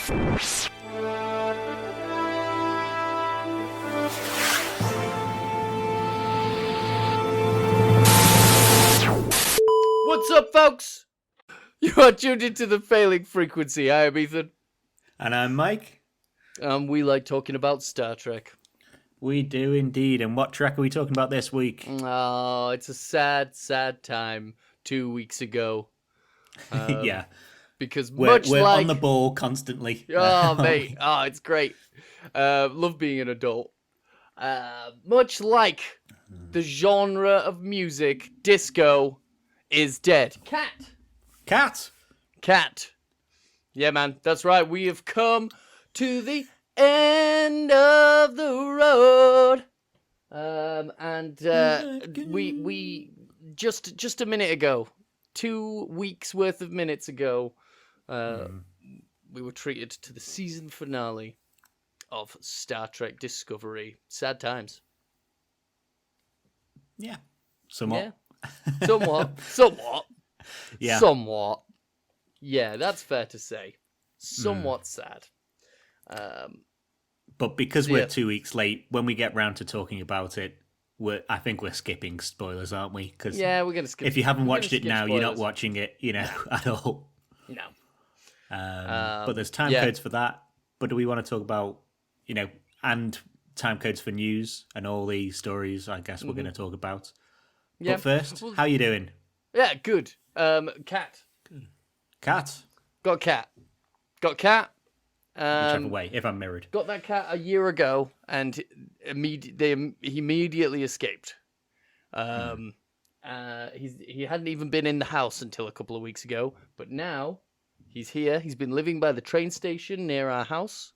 What's up, folks? You are tuned into the Failing Frequency. I am Ethan. And I'm Mike. We like talking about Star Trek. We do indeed. And what Trek are we talking about this week? Oh, it's a sad, sad time 2 weeks ago. Yeah. Because we're like... on the ball constantly. Oh, mate. Oh, it's great. Love being an adult. Much like the genre of music, disco is dead. Cat. Yeah, man. That's right. We have come to the end of the road. We just a minute ago, 2 weeks worth of minutes ago, we were treated to the season finale of Star Trek Discovery. Sad times. Yeah. Somewhat. Yeah. Somewhat. Yeah. Somewhat. Yeah, that's fair to say. Somewhat sad. But because we're 2 weeks late, when we get round to talking about it, I think we're skipping spoilers, aren't we? Cause yeah, we're going to skip. If you haven't watched it now, spoilers. You're not watching it, at all. No. But there's time codes for that. But do we want to talk about, and time codes for news and all the stories I guess we're going to talk about? Yeah. But first, how you doing? Yeah, good. Cat. Cat? Got cat. Whichever way, if I'm mirrored. Got that cat a year ago, and he immediately escaped. He hadn't even been in the house until a couple of weeks ago, but now he's here. He's been living by the train station near our house.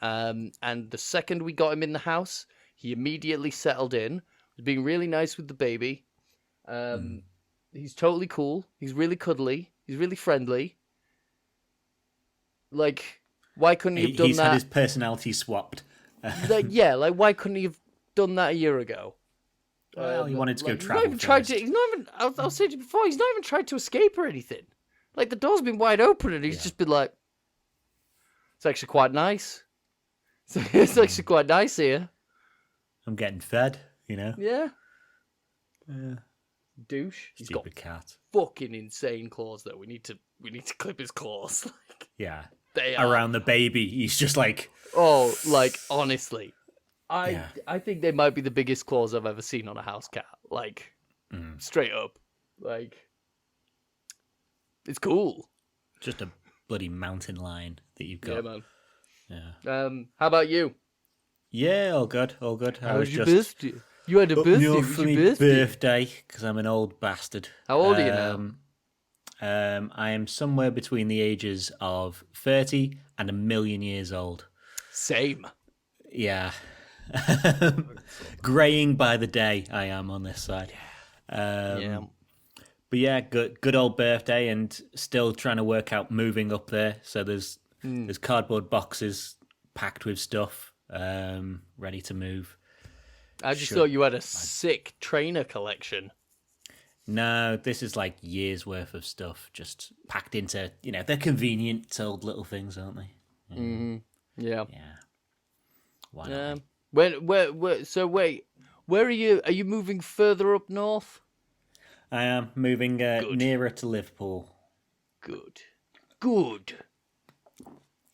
And the second we got him in the house, he immediately settled in. Was being really nice with the baby. He's totally cool. He's really cuddly. He's really friendly. Like, why couldn't he have done that? He's had his personality swapped. Why couldn't he have done that a year ago? Well, he wanted to go travel. He's not even I'll say it before, he's not even tried to escape or anything. Like, the door's been wide open and he's just been like, it's actually quite nice. It's actually quite nice here. I'm getting fed, Yeah. Douche. He's got cat. Fucking insane claws though. We need to clip his claws. Yeah. They are around the baby. He's just like, oh, like, honestly. I think they might be the biggest claws I've ever seen on a house cat. Like, straight up. Like, it's cool. Just a bloody mountain lion that you've got. Yeah, man. Yeah. How about you? Yeah, all good. How was your birthday? You had a birthday. It was your birthday, because I'm an old bastard. How old are you now? I am somewhere between the ages of 30 and 1,000,000 years old. Same. Yeah. Graying by the day, I am on this side. Yeah. But yeah, good old birthday, and still trying to work out moving up there. So there's cardboard boxes packed with stuff, ready to move. I just thought you had a sick trainer collection. No, this is like years worth of stuff just packed into, they're convenient old little things, aren't they? Mm-hmm. Yeah. Yeah. Why not? Where are you? Are you moving further up north? I am moving nearer to Liverpool. Good.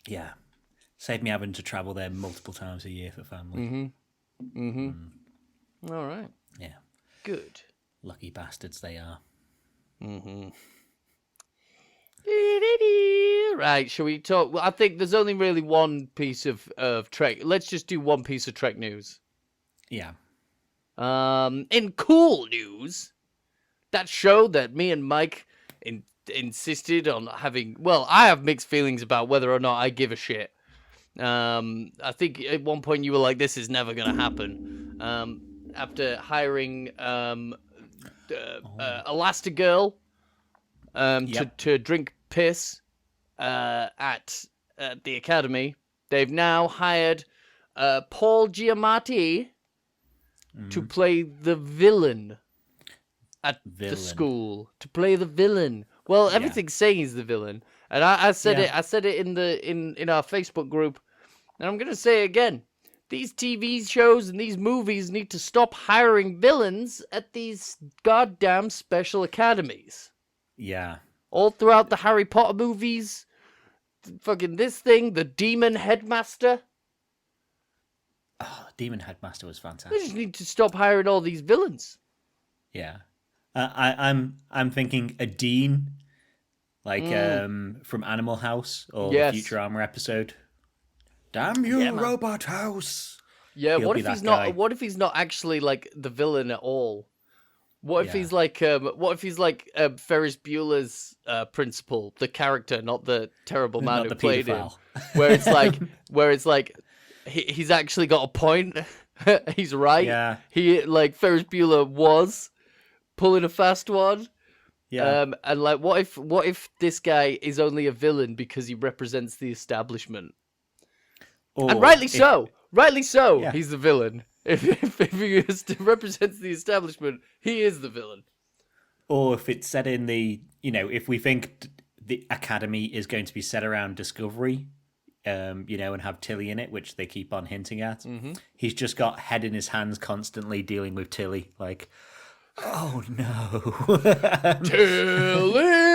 Yeah. Save me having to travel there multiple times a year for family. All right. Yeah. Good. Lucky bastards they are. Right, shall we talk? Well, I think there's only really one piece of Trek. Let's just do one piece of Trek news. Yeah. In cool news, that show that me and Mike insisted on having... Well, I have mixed feelings about whether or not I give a shit. I think at one point you were like, this is never going to happen. After hiring Elastigirl to drink piss at the Academy, they've now hired Paul Giamatti to play the villain at the school. To play the villain. Well, Yeah. everything's saying he's the villain, and I said Yeah. it. I said it in our Facebook group, and I'm gonna say it again. These TV shows and these movies need to stop hiring villains at these goddamn special academies. Yeah. All throughout the Harry Potter movies, fucking this thing, the Demon Headmaster. Oh, Demon Headmaster was They fantastic. just need to stop hiring all these villains. Yeah. I'm thinking a dean, like from Animal House or Yes. the Futurama episode. Damn you, Yeah, man. Robot House! Yeah, He'll what be if that he's guy. not? What if he's not actually like the villain at all? What if Yeah. he's like? What if he's like Ferris Bueller's principal, the character, not the terrible man Not who the played him? paedophile. Where it's like, he's actually got a point. He's right. Yeah. He like Ferris Bueller was pulling a fast one. Yeah. And like, what if this guy is only a villain because he represents the establishment? Or And rightly if- so. Rightly so. Yeah. He's the villain. If he represents the establishment, he is the villain. Or if it's set in the, if we think the Academy is going to be set around Discovery, and have Tilly in it, which they keep on hinting at, he's just got head in his hands constantly dealing with Tilly. Like, oh no. Tilly!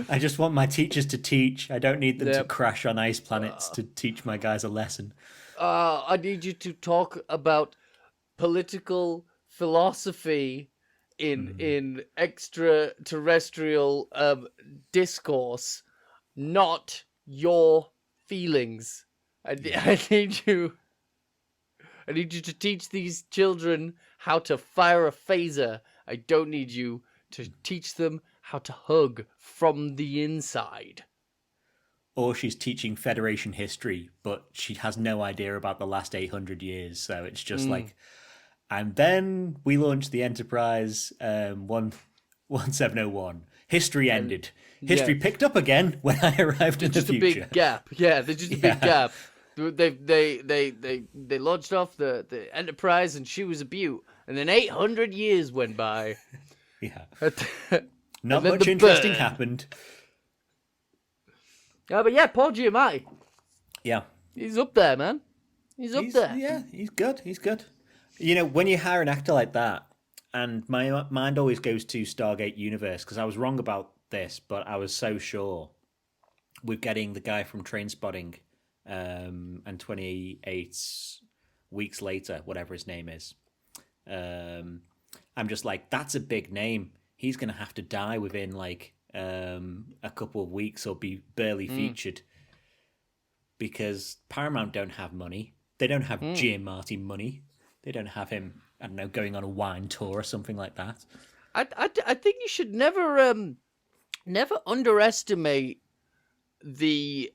I just want my teachers to teach. I don't need them to Yep. crash on ice planets to teach my guys a lesson. I need you to talk about political philosophy in extraterrestrial discourse, not your feelings. I need you. I need you to teach these children how to fire a phaser. I don't need you to teach them how to hug from the inside. Or she's teaching Federation history, but she has no idea about the last 800 years. So it's just like, and then we launched the Enterprise 1701. History ended. History picked up again when I arrived in the Just a future. big gap. Yeah, there's just a big gap. They launched off the Enterprise and she was a beaut, and then 800 years went by. Yeah. And Not then much the interesting burn. happened. But yeah, Paul Giamatti, Yeah. he's up there, man. He's up there. Yeah, he's good. He's good. When you hire an actor like that, and my mind always goes to Stargate Universe, because I was wrong about this, but I was so sure with getting the guy from Trainspotting and 28 Weeks Later, whatever his name is. I'm just like, that's a big name. He's going to have to die within like a couple of weeks or be barely featured, because Paramount don't have money. They don't have Giamatti money. They don't have him, I don't know, going on a wine tour or something like that. I think you should never underestimate the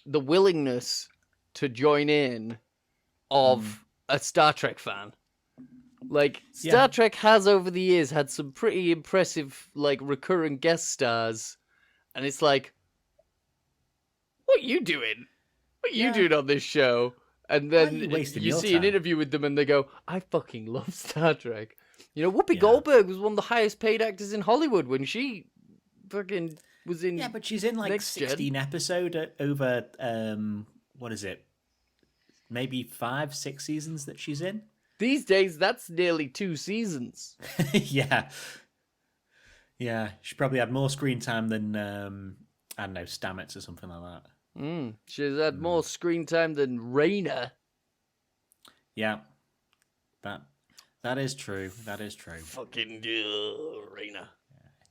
willingness to join in of a Star Trek fan. Like, Star Trek has over the years had some pretty impressive like recurring guest stars, and it's like, what are you doing? What are you doing on this show? And then you wasting you your see an time? interview with them and they go, I fucking love Star Trek. Whoopi Goldberg was one of the highest paid actors in Hollywood when she fucking was in... Yeah, but she's in like Next Gen. 16 episode over, what is it? Maybe 5-6 seasons that she's in? These days, that's nearly 2 seasons. Yeah. Yeah, she probably had more screen time than, I don't know, Stamets or something like that. She's had more screen time than Raina. Yeah. That is true. That is true. Fucking Raina.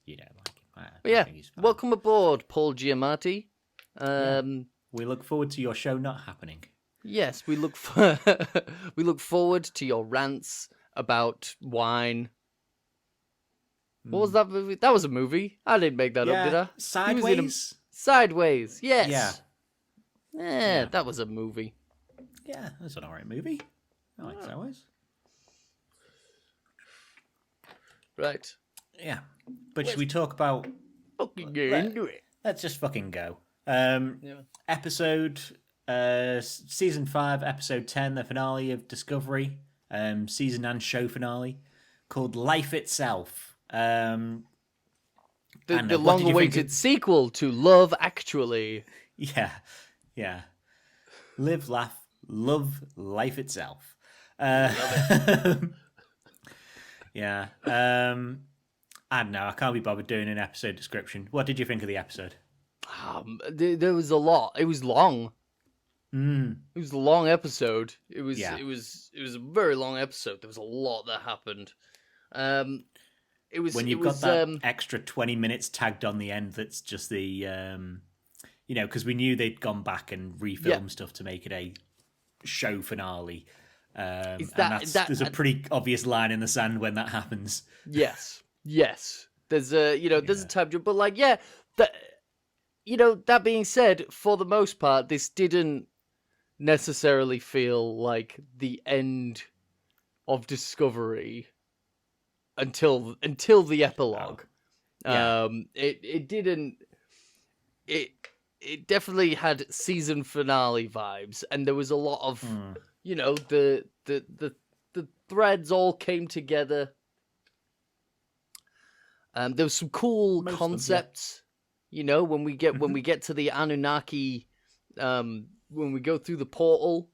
You don't like him. But yeah, think he's fine. welcome aboard, Paul Giamatti. We look forward to your show not happening. Yes, we look we look forward to your rants about wine. What was that movie? That was a movie. I didn't make that up, did I? He was in Sideways? Sideways. Yes. Yeah. Yeah, that was a movie. Yeah, that's an alright movie. I like Sideways. Right. Yeah. But should we talk about... Fucking get into it. Let's just fucking go. Season 5, episode 10, the finale of Discovery. Season and show finale. called Life Itself. The What did you think long-awaited sequel to Love Actually. Yeah, yeah. Live, laugh, love, life itself. Love it. Yeah. I don't know. I can't be bothered doing an episode description. What did you think of the episode? There was a lot. It was long. Mm. It was a long episode. It was Yeah. it was a very long episode. There was a lot that happened. It was When you've it was got that extra 20 minutes tagged on the end, that's just the, because we knew they'd gone back and refilmed stuff to make it a show finale. There's a pretty obvious line in the sand when that happens. Yes. There's a time jump, but that being said, for the most part, this didn't necessarily feel like the end of Discovery until the epilogue. Yeah. It didn't. It definitely had season finale vibes, and there was a lot of the threads all came together. There was some cool concepts, when we get to the Anunnaki, when we go through the portal.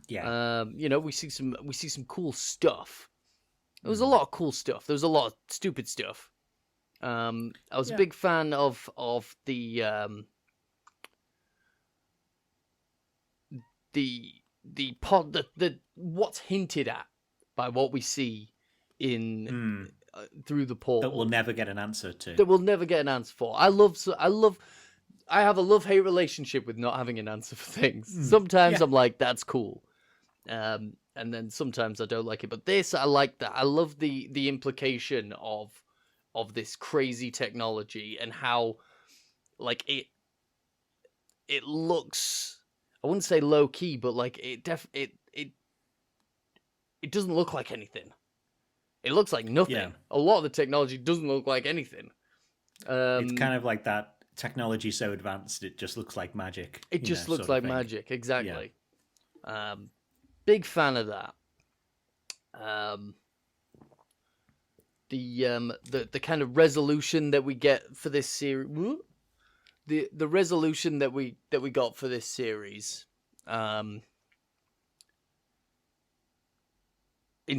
Yeah. We see some cool stuff. There was a lot of cool stuff. There was a lot of stupid stuff. I was a big fan of the what's hinted at by what we see in through the portal that we'll never get an answer to. That we'll never get an answer for. I have a love-hate relationship with not having an answer for things. Sometimes I'm like, that's cool. And then sometimes I don't like it. But this, I like that. I love the implication of this crazy technology and how, like, it looks, I wouldn't say low key, but like it doesn't look like anything. It looks like nothing. Yeah. A lot of the technology doesn't look like anything. It's kind of like that technology so advanced it just looks like magic. It just looks like magic, exactly. Yeah. Big fan of that. The kind of resolution that we get for this series. The resolution that we got for this series, in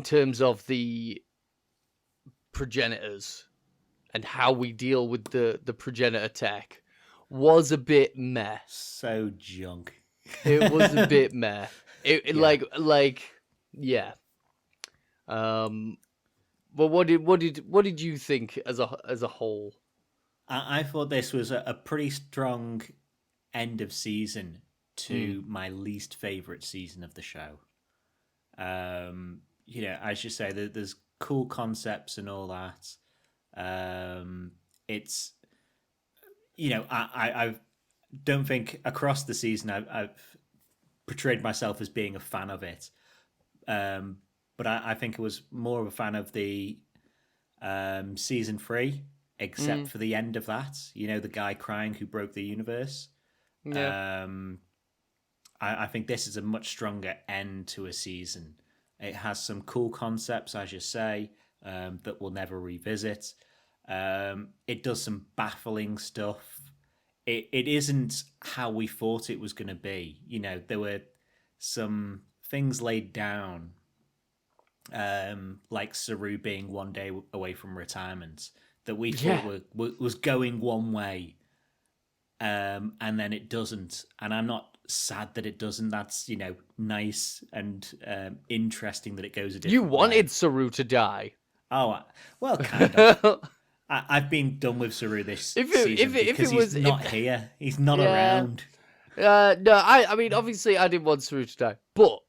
terms of the progenitors and how we deal with the progenitor tech, was a bit meh. So junk. It was a bit meh. Yeah. But what did you think as a whole? I thought this was a pretty strong end of season to my least favorite season of the show. As you say, there's cool concepts and all that. It's, I don't think across the season I've portrayed myself as being a fan of it. But I think I was more of a fan of the season 3, except for the end of that. The guy crying who broke the universe. Yeah. I think this is a much stronger end to a season. It has some cool concepts, as you say, that we'll never revisit. It does some baffling stuff. It isn't how we thought it was going to be. There were some things laid down, like Saru being one day away from retirement, that we thought was going one way, and then it doesn't. And I'm not sad that it doesn't. That's nice and interesting that it goes a different You wanted way. Saru to die. Oh, well, kind of. I've been done with Saru this season because he's not here. He's not around. No, I mean, obviously, I didn't want Saru to die, but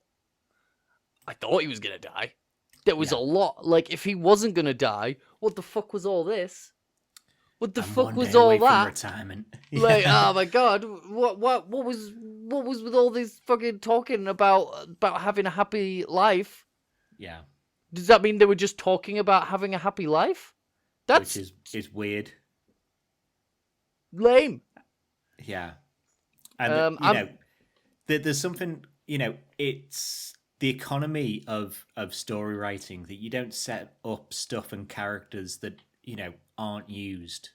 I thought he was gonna die. There was a lot. Like, if he wasn't gonna die, what the fuck was all this? What the fuck was all that? Retirement. Like, oh my god, what was with all this fucking talking about having a happy life? Yeah. Does that mean they were just talking about having a happy life? Which is weird. Lame. Yeah. And there's something, the economy of story writing, that you don't set up stuff and characters that aren't used.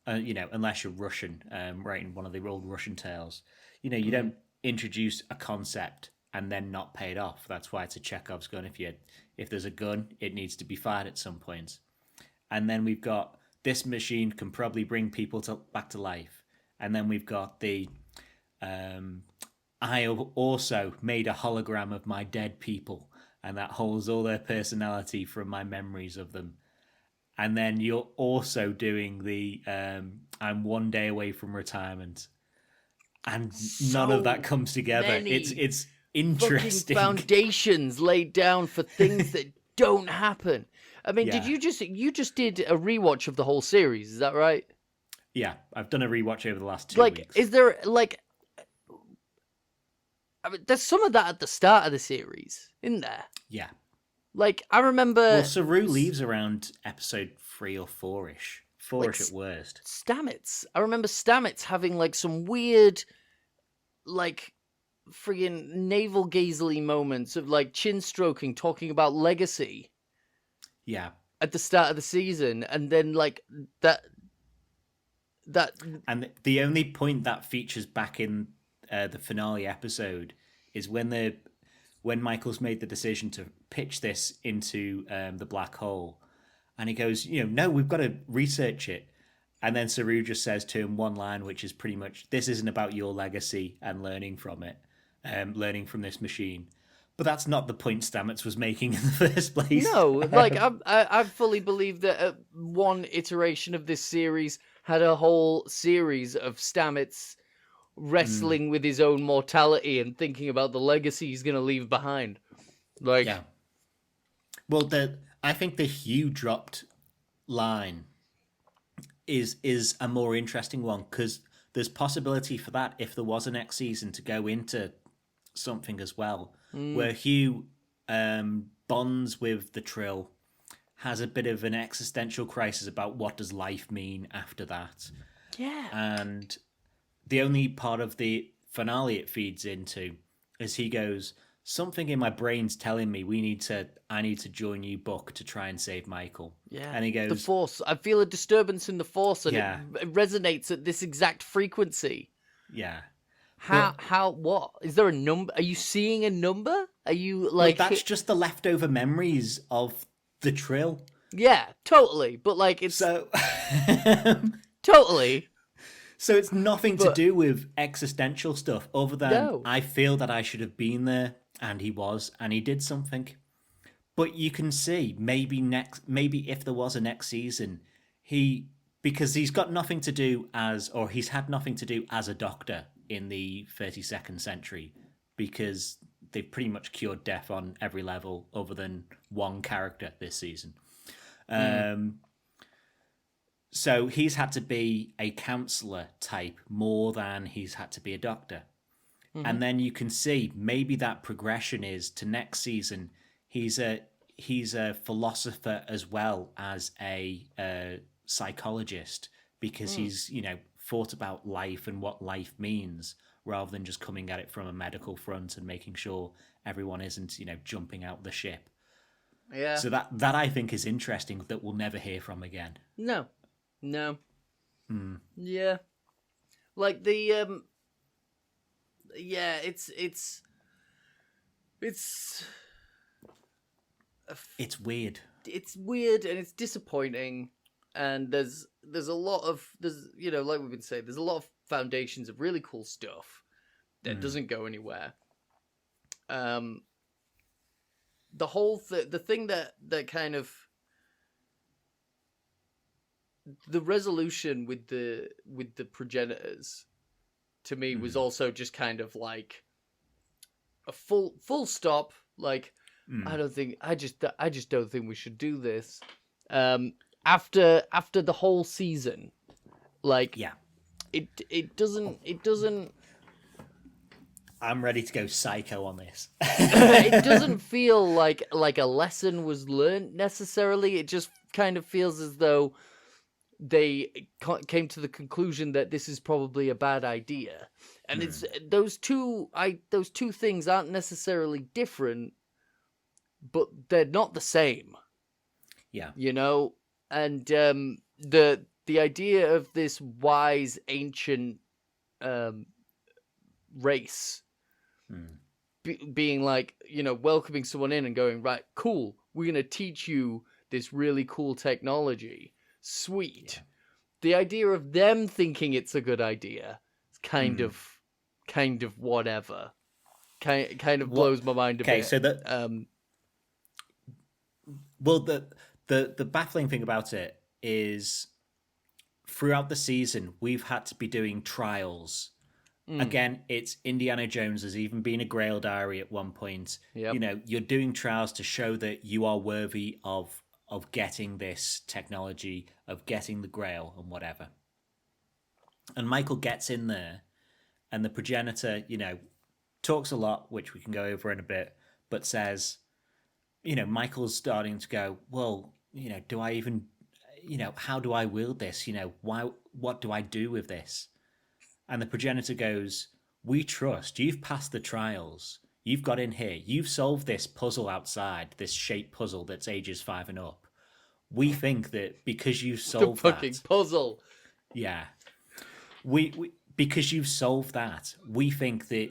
Unless you're Russian, writing one of the old Russian tales, you don't introduce a concept and then not pay it off. That's why it's a Chekhov's gun. If there's a gun, it needs to be fired at some point. And then we've got this machine can probably bring people back to life. And then we've got the I also made a hologram of my dead people, and that holds all their personality from my memories of them. And then you're also doing the I'm one day away from retirement, and none of that comes together. It's interesting. Foundations laid down for things that don't happen. I mean, did you just did a rewatch of the whole series? Is that right? Yeah, I've done a rewatch over the last 2 weeks. Is there I mean, there's some of that at the start of the series, isn't there? Yeah. I remember... Well, Saru leaves around episode 3 or 4-ish. 4-ish at worst. Stamets. I remember Stamets having, some weird, friggin' navel-gazely moments of, chin stroking, talking about legacy. Yeah. At the start of the season. And then, that... And the only point that features back in the finale episode is when Michael's made the decision to pitch this into the black hole, and he goes, no, we've got to research it, and then Saru just says to him one line, which is pretty much, this isn't about your legacy and learning from it, learning from this machine. But that's not the point Stamets was making in the first place. No, I fully believe that one iteration of this series had a whole series of Stamets wrestling with his own mortality and thinking about the legacy he's going to leave behind. Yeah. Well, I think the Hugh dropped line is a more interesting one, because there's possibility for that if there was a next season to go into something as well, where Hugh bonds with the Trill, has a bit of an existential crisis about what does life mean after that. Yeah. And the only part of the finale it feeds into is he goes, something in my brain's telling me I need to join you, Buck, to try and save Michael. Yeah. And he goes, the Force. I feel a disturbance in the Force, and it resonates at this exact frequency. Yeah. What? Is there a number? Are you seeing a number? Are you that's just the leftover memories of the Trill. Yeah, totally. But it's so totally. So it's nothing to do with existential stuff, other than I feel that I should have been there, and he was, and he did something. But you can see maybe if there was a next season, because he's got nothing to do he's had nothing to do as a doctor in the 32nd century, because they've pretty much cured death on every level other than one character this season. So he's had to be a counselor type more than he's had to be a doctor. Mm-hmm. And then you can see maybe that progression is to next season. He's a philosopher as well as a psychologist, because he's, thought about life and what life means, rather than just coming at it from a medical front and making sure everyone isn't, jumping out the ship. Yeah. So that I think is interesting, that we'll never hear from again. No. Yeah. It's weird. It's weird and it's disappointing, and there's a lot of like we've been saying, there's a lot of foundations of really cool stuff that doesn't go anywhere. The whole the thing that kind of the resolution with the progenitors to me was also just kind of like a full stop. I just don't think we should do this. After the whole season, it doesn't. I'm ready to go psycho on this. It doesn't feel like a lesson was learned necessarily. It just kind of feels as though they came to the conclusion that this is probably a bad idea. And it's those two things aren't necessarily different, but they're not the same. Yeah. You know, and the idea of this wise ancient race being like, you know, welcoming someone in and going, right, cool, we're going to teach you this really cool technology. Sweet. Yeah. The idea of them thinking it's a good idea is kind of whatever. Kind of blows my mind a bit. Okay, so that well, the baffling thing about it is throughout the season we've had to be doing trials. Again, it's Indiana Jones. There's even been a Grail diary at one point. Yep. You know, you're doing trials to show that you are worthy of getting this technology, of getting the Grail and whatever. And Michael gets in there, and the progenitor, you know, talks a lot, which we can go over in a bit, but says, you know, Michael's starting to go, well, you know, do I even, you know, how do I wield this? You know, what do I do with this? And the progenitor goes, we trust. You've passed the trials. You've got in here. You've solved this puzzle outside, this shape puzzle that's ages 5 and up. We think that because you've solved the fucking puzzle. Yeah. We because you've solved that, we think that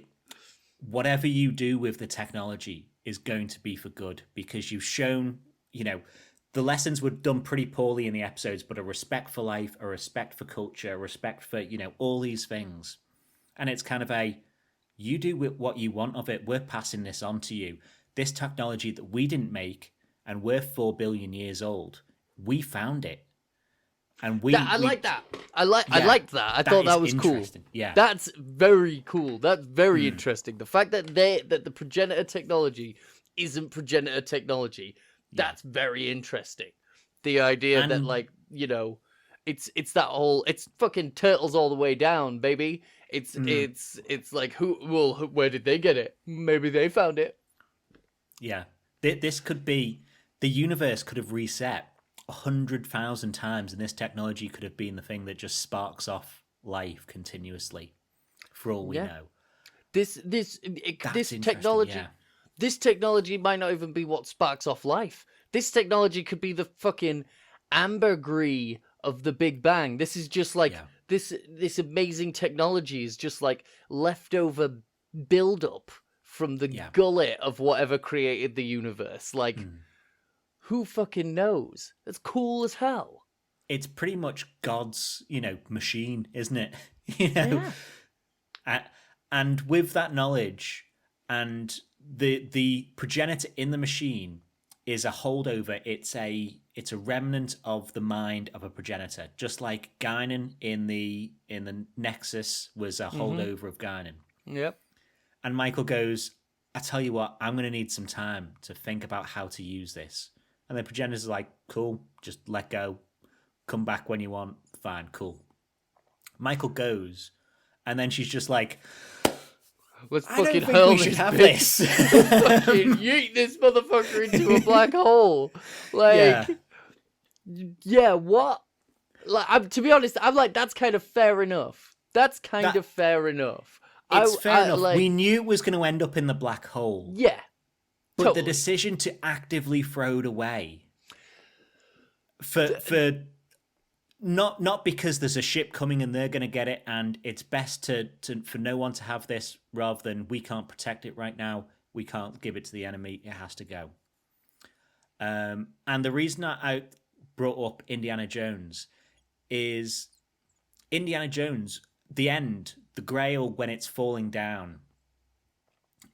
whatever you do with the technology is going to be for good, because you've shown, you know, the lessons were done pretty poorly in the episodes, but a respect for life, a respect for culture, a respect for, you know, all these things. And it's kind of you do with what you want of it. We're passing this on to you. This technology that we didn't make, and we're 4 billion years old, we found it. And I like that. I liked that. I thought that was cool. Yeah. That's very cool. That's very interesting. The fact that the progenitor technology isn't progenitor technology. That's very interesting. The idea that, like, you know, it's that whole, it's fucking turtles all the way down, baby. It's like, where did they get it? Maybe they found it. Yeah. This could be, the universe could have reset 100,000 times, and this technology could have been the thing that just sparks off life continuously, for all we know. This technology. Yeah. This technology might not even be what sparks off life. This technology could be the fucking ambergris of the Big Bang. This is just like, this amazing technology is just like leftover buildup from the gullet of whatever created the universe. Like, who fucking knows? That's cool as hell. It's pretty much God's, you know, machine, isn't it? You know? Yeah. And with that knowledge, and the progenitor in the machine is a holdover. It's a remnant of the mind of a progenitor, just like Guinan in the Nexus was a holdover of Guinan. Yep. And Michael goes, I tell you what, I'm going to need some time to think about how to use this. And the progenitor's like, cool, just let go. Come back when you want. Fine, cool. Michael goes, and then she's just like, let's I fucking don't think we should have this. Fucking yeet this motherfucker into a black hole. Like, yeah, what? Like, to be honest, I'm like, that's kind of fair enough. That's kind of fair enough. It's fair enough. Like, we knew it was going to end up in the black hole. Yeah. But totally. The decision to actively throw it away for not because there's a ship coming and they're going to get it, and it's best to for no one to have this, rather than we can't protect it right now, we can't give it to the enemy, it has to go. And the reason I brought up Indiana Jones is Indiana Jones, the end, the Grail when it's falling down.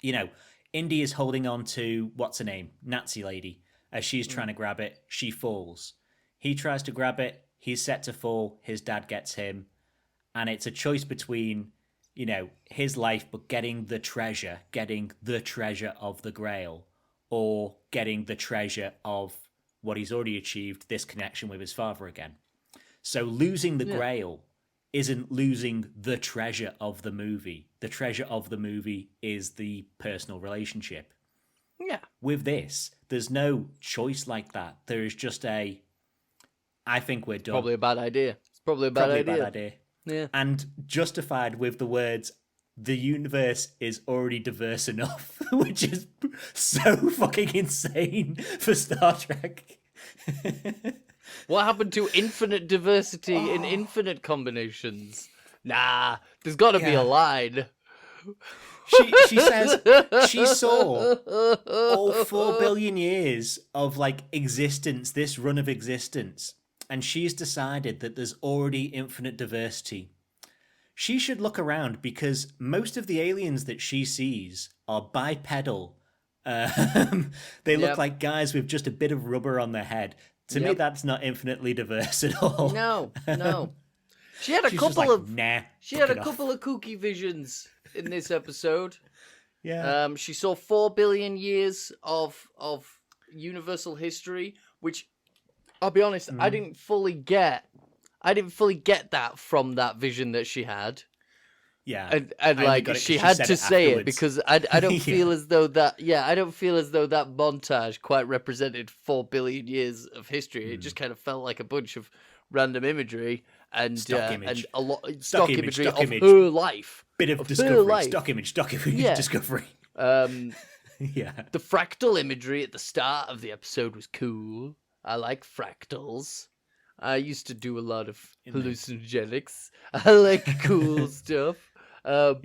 You know, Indy is holding on to, what's her name, Nazi lady, as she's trying to grab it. She falls. He tries to grab it. He's set to fall. His dad gets him. And it's a choice between, you know, his life, but getting the treasure of the Grail, or getting the treasure of what he's already achieved, this connection with his father again. So losing the Grail isn't losing the treasure of the movie. The treasure of the movie is the personal relationship. Yeah. With this, there's no choice like that. There is just I think we're done. Probably a bad idea. It's probably a bad idea. Yeah. And justified with the words, the universe is already diverse enough, which is so fucking insane for Star Trek. What happened to infinite diversity in infinite combinations? Nah, there's got to be a line. She says she saw all 4 billion years of like existence, this run of existence, and she's decided that there's already infinite diversity. She should look around because most of the aliens that she sees are bipedal. They look like guys with just a bit of rubber on their head. To me, that's not infinitely diverse at all. No. She had a couple of kooky visions in this episode. Yeah. She saw 4 billion years of universal history, which I'll be honest, I didn't fully get. I didn't fully get that from that vision that she had. Yeah, and like she had to say it because I don't feel as though that I don't feel as though that montage quite represented 4 billion years of history. It just kind of felt like a bunch of random imagery and and a lot stock imagery of her life, bit of discovery, stock image discovery. The fractal imagery at the start of the episode was cool. I like fractals. I used to do a lot of hallucinogenics. I like cool stuff. But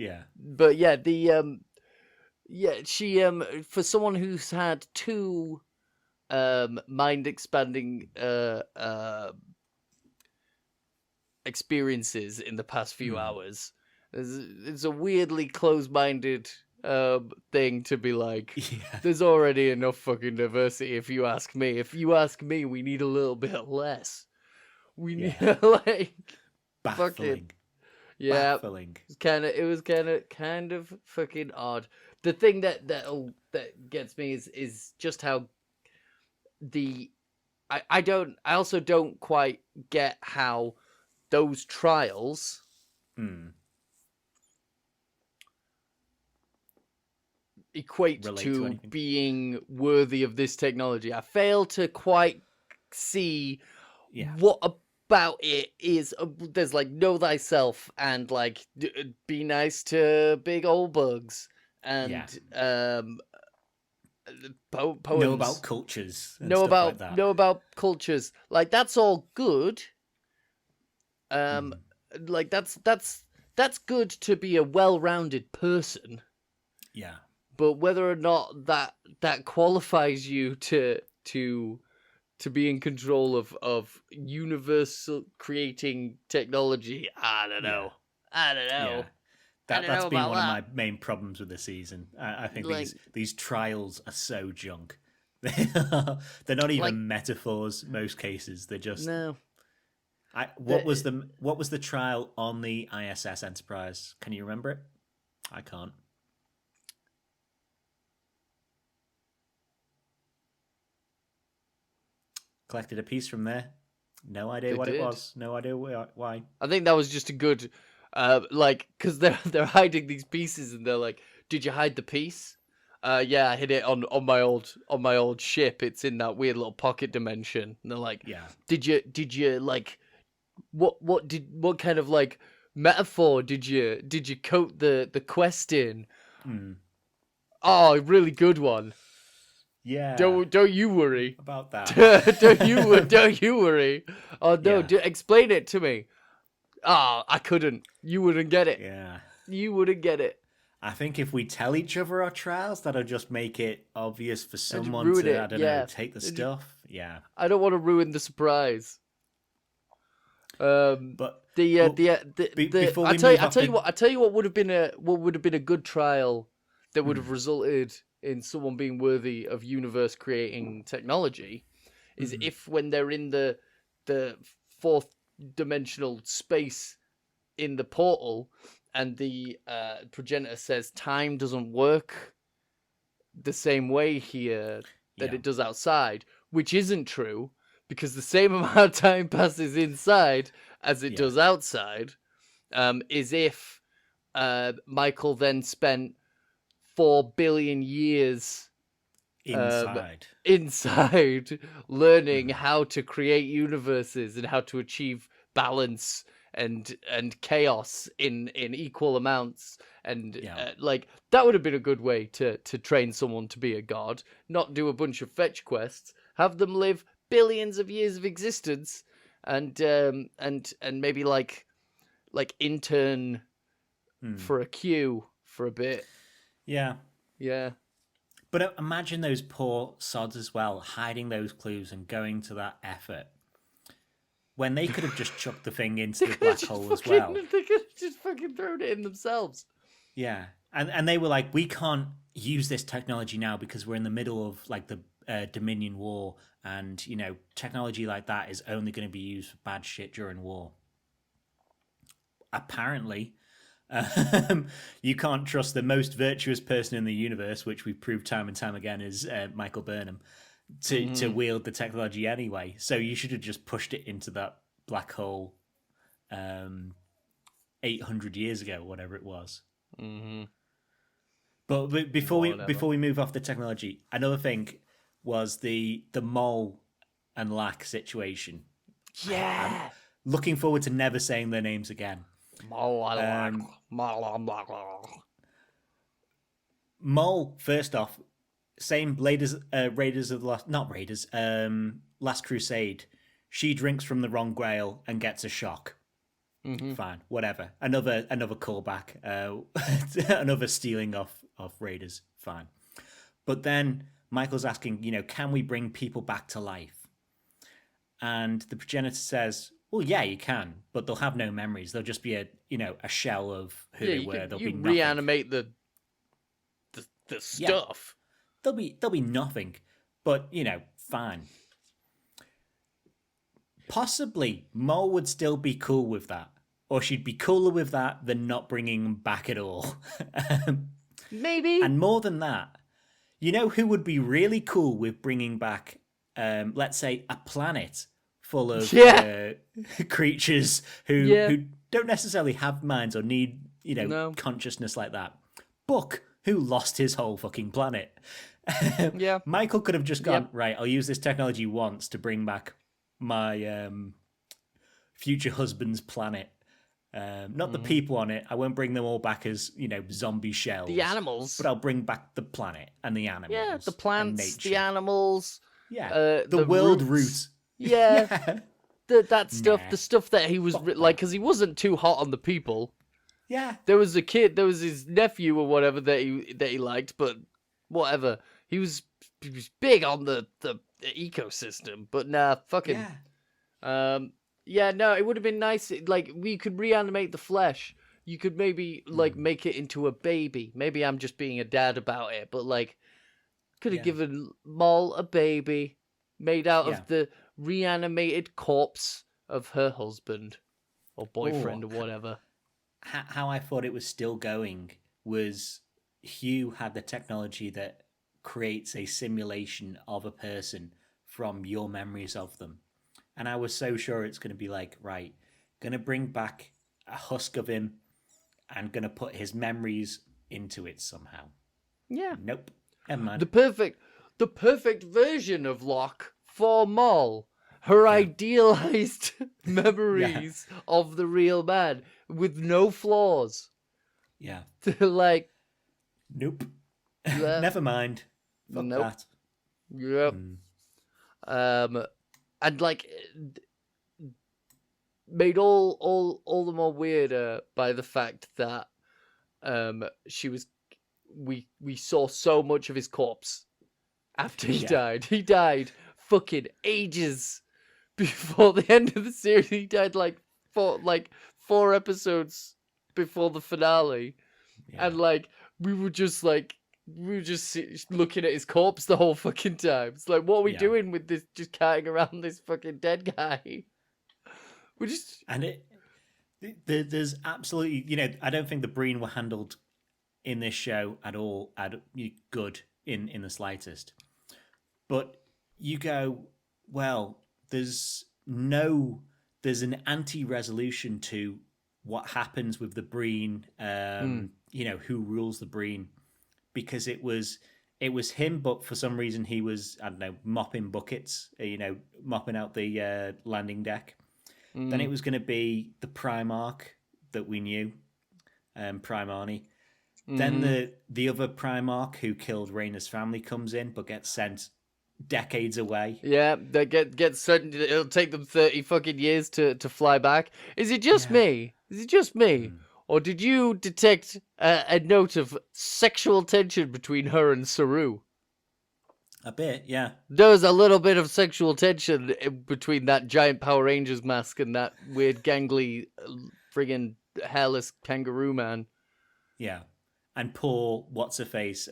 she for someone who's had 2 mind expanding experiences in the past few hours, it's a weirdly closed-minded thing to be like, there's already enough fucking diversity. If you ask me, we need a little bit less. We need like baffling. Fucking, baffling. It was kind of fucking odd. The thing that gets me is just how I also don't quite get how those trials equate to being worthy of this technology. I fail to quite see what about it is. There's like know thyself and like be nice to big old bugs and poems. Know about cultures. Know about cultures. Like that's all good. Like that's good to be a well-rounded person. Yeah. But whether or not that qualifies you to be in control of universal creating technology, I don't know. Yeah. That's been one of my main problems with the season. I think like, these trials are so junk. They're not even metaphors. Most cases, they're just no. What was the trial on the ISS Enterprise? Can you remember it? I can't. Collected a piece from there. No idea what it was. No idea why. I think that was just a good, because they're hiding these pieces and they're like, "Did you hide the piece?" Yeah, I hid it on my old ship. It's in that weird little pocket dimension. And they're like, "Yeah, did you like, what kind of like metaphor did you coat the quest in?" Oh, really good one. Yeah. Don't you worry about that. don't you worry. Oh no, explain it to me. Oh, I couldn't. You wouldn't get it. Yeah. You wouldn't get it. I think if we tell each other our trials, that'll just make it obvious for someone to, I don't know, take the stuff. Yeah. I don't want to ruin the surprise. But before I tell you what would have been a good trial that would have resulted in someone being worthy of universe creating technology is if when they're in the 4th dimensional space in the portal and the progenitor says time doesn't work the same way here that it does outside, which isn't true because the same amount of time passes inside as it does outside, is if Michael then spent 4 billion years Inside. inside, learning how to create universes and how to achieve balance and chaos in equal amounts. And Yeah. like that would have been a good way to train someone to be a god. Not do a bunch of fetch quests, have them live billions of years of existence, and maybe like intern for a queue for a bit. Yeah. Yeah. But imagine those poor sods as well, hiding those clues and going to that effort when they could have just chucked the thing into the black hole as well. They could have just fucking thrown it in themselves. Yeah, and they were like, we can't use this technology now because we're in the middle of like the Dominion War, and technology like that is only going to be used for bad shit during war. Apparently, you can't trust the most virtuous person in the universe, which we've proved time and time again is Michael Burnham, to wield the technology anyway. So you should have just pushed it into that black hole 800 years ago, whatever it was. Mm-hmm. But before we move off the technology, another thing was the mole and Lack situation. Yeah. I'm looking forward to never saying their names again. Mole, first off, same Raiders of the Last, not Raiders, Last Crusade. She drinks from the wrong grail and gets a shock. Mm-hmm. Fine, whatever. Another callback. Another stealing of Raiders. Fine. But then Michael's asking, can we bring people back to life? And the progenitor says, well, yeah, you can, but they'll have no memories. They'll just be a shell of who they were. They'll be nothing. Reanimate the stuff. Yeah. They'll be nothing. But fine. Possibly Mole would still be cool with that, or she'd be cooler with that than not bringing them back at all. Maybe. And more than that, who would be really cool with bringing back, let's say, a planet full of creatures who don't necessarily have minds or need consciousness like that. Buck, who lost his whole fucking planet. Yeah. Michael could have just gone, right, I'll use this technology once to bring back my future husband's planet. Not the people on it. I won't bring them all back as, zombie shells. The animals. But I'll bring back the planet and the animals. Yeah, the plants, the animals. Yeah, the world roots. root. Yeah. That stuff, the stuff that he was, because he wasn't too hot on the people. Yeah. There was a kid, there was his nephew or whatever that he liked, but whatever. He was big on the ecosystem, but nah, fucking... Yeah. No, it would have been nice, like, we could reanimate the flesh. You could maybe, like, make it into a baby. Maybe I'm just being a dad about it, but, like, could have given Moll a baby made out of the reanimated corpse of her husband or boyfriend or whatever. How I thought it was still going was Hugh had the technology that creates a simulation of a person from your memories of them. And I was so sure it's going to be like, right, going to bring back a husk of him and going to put his memories into it somehow. Yeah. Nope. Never mind. The perfect version of Locke for Moll. Her idealized memories of the real man with no flaws. Yeah. Like. Nope. Never mind. Fuck that. Yep. And like made all the more weirder by the fact that we saw so much of his corpse after he died. He died fucking ages before the end of the series. He died like four episodes before the finale. And like we were just looking at his corpse the whole fucking time. It's like, what are we doing with this? Just carrying around this fucking dead guy. We just there's absolutely I don't think the Breen were handled in this show at all good in the slightest. But you go, well, there's an anti-resolution to what happens with the Breen. Who rules the Breen. Because it was It was him, but for some reason he was, I don't know, mopping buckets, mopping out the landing deck. Then it was going to be the Primarch that we knew, Primani. Then the other Primarch who killed Rhaena's family comes in, but gets sent decades away. Yeah, they get sent. It'll take them 30 fucking years to fly back. Is it just me? Is it just me? Or did you detect a note of sexual tension between her and Saru? A bit, yeah. There was a little bit of sexual tension between that giant Power Rangers mask and that weird gangly friggin' hairless kangaroo man. Yeah. And poor what's-her-face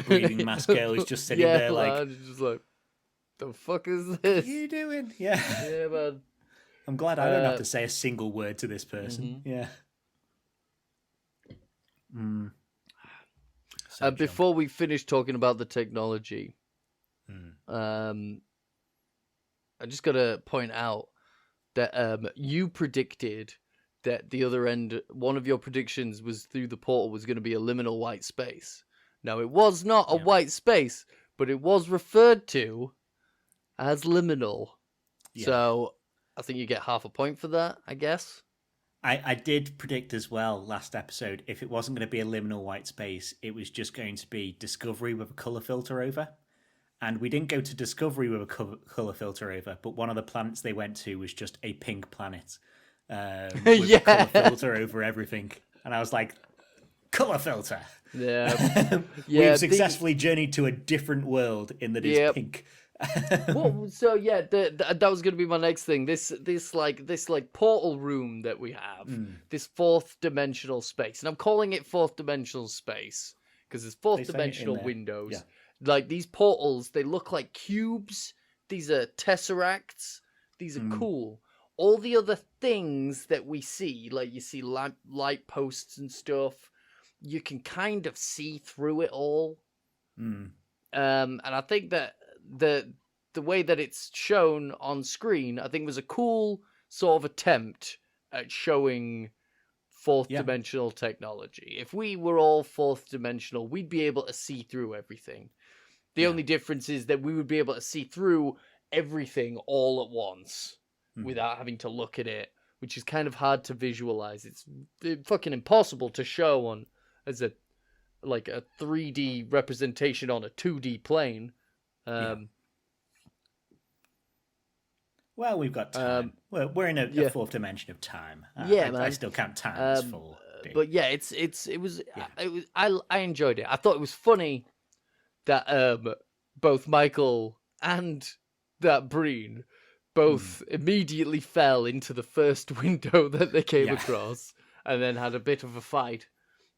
breathing mask girl is just sitting there like... just like, the fuck is this? What are you doing? Yeah. Yeah, man. I'm glad I don't have to say a single word to this person. Yeah. Before we finish talking about the technology, I just got to point out that you predicted that the other end, one of your predictions was through the portal was going to be a liminal white space. Now, it was not a white space, but it was referred to as liminal. Yeah. So I think you get half a point for that, I guess. I did predict as well last episode, if it wasn't going to be a liminal white space, it was just going to be Discovery with a colour filter over. And we didn't go to Discovery with a colour filter over, but one of the planets they went to was just a pink planet with a colour filter over everything. And I was like, colour filter! Yeah. We've successfully journeyed to a different world in that it's pink. Well, so yeah, that was going to be my next thing. This portal room that we have, this fourth dimensional space, and I'm calling it fourth dimensional space because there's fourth dimensional windows. Yeah. Like these portals, they look like cubes. These are tesseracts. These are cool. All the other things that we see, like you see light posts and stuff, you can kind of see through it all. And I think that the way that it's shown on screen, I think was a cool sort of attempt at showing fourth dimensional technology. If we were all fourth dimensional, we'd be able to see through everything. The only difference is that we would be able to see through everything all at once without having to look at it, which is kind of hard to visualize. It's fucking impossible to show on as a 3D representation on a 2D plane. Well, we've got time. We're in a fourth dimension of time. I still count time as 4D. But yeah, I enjoyed it. I thought it was funny that both Michael and that Breen both immediately fell into the first window that they came across, and then had a bit of a fight.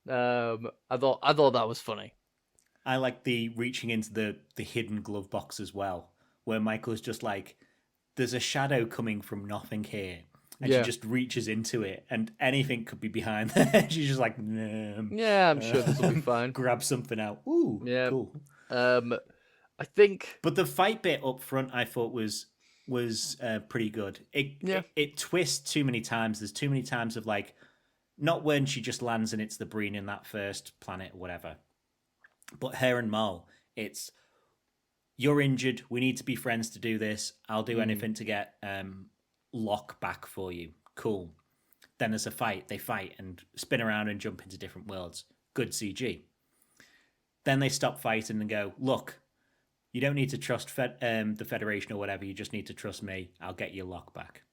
I thought that was funny. I like the reaching into the hidden glove box as well, where Michael's just like, there's a shadow coming from nothing here. And she just reaches into it, and anything could be behind there. She's just like, yeah, I'm sure this will be fine. Grab something out. Ooh, cool. I think... But the fight bit up front, I thought was pretty good. It twists too many times. There's too many times of like, not when she just lands and it's the Breen in that first planet or whatever, but her and Mal, it's, you're injured, we need to be friends to do this, I'll do anything to get Locke back for you. Cool. Then there's a fight, they fight and spin around and jump into different worlds. Good CG. Then they stop fighting and go, look, you don't need to trust the Federation or whatever, you just need to trust me, I'll get your Locke back.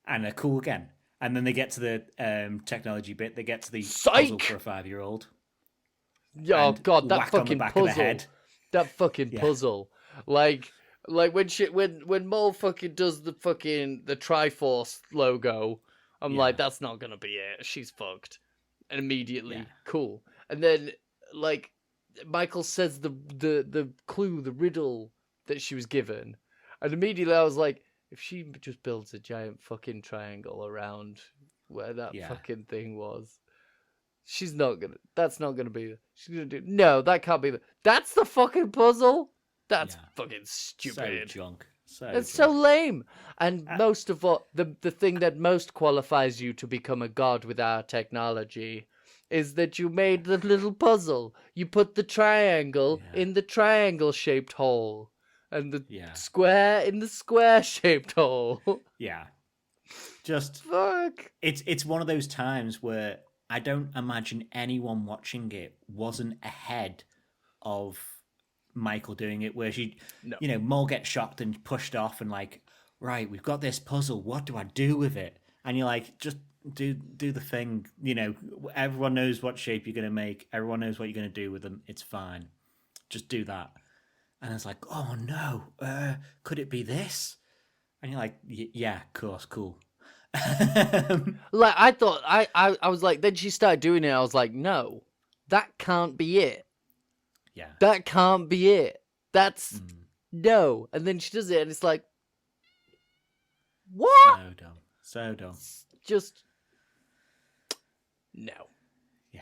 And they're cool again. And then they get to the technology bit, they get to the puzzle for a 5-year-old. Oh god, that fucking puzzle. That fucking puzzle. Like when Mole fucking does the Triforce logo, I'm like, that's not gonna be it. She's fucked. And immediately, cool. And then like Michael says the clue, the riddle that she was given. And immediately I was like, if she just builds a giant fucking triangle around where that fucking thing was, that's not gonna be, she's gonna do, no, that can't be that's the fucking puzzle? That's fucking stupid. So junk. So lame. And most of all, the thing that most qualifies you to become a god with our technology is that you made the little puzzle. You put the triangle in the triangle-shaped hole, and the square in the square-shaped hole. Yeah. Just fuck. It's one of those times where I don't imagine anyone watching it wasn't ahead of Michael doing it, where she, Mole gets shocked and pushed off, and like, right, we've got this puzzle. What do I do with it? And you're like, just do the thing. Everyone knows what shape you're gonna make. Everyone knows what you're gonna do with them. It's fine. Just do that. And it's like, oh no, could it be this? And you're like, yeah, of course, cool. Like I thought, I was like, then she started doing it. I was like, no, that can't be it. Yeah, that can't be it. That's no. And then she does it, and it's like, what? So dumb. Just no. Yeah.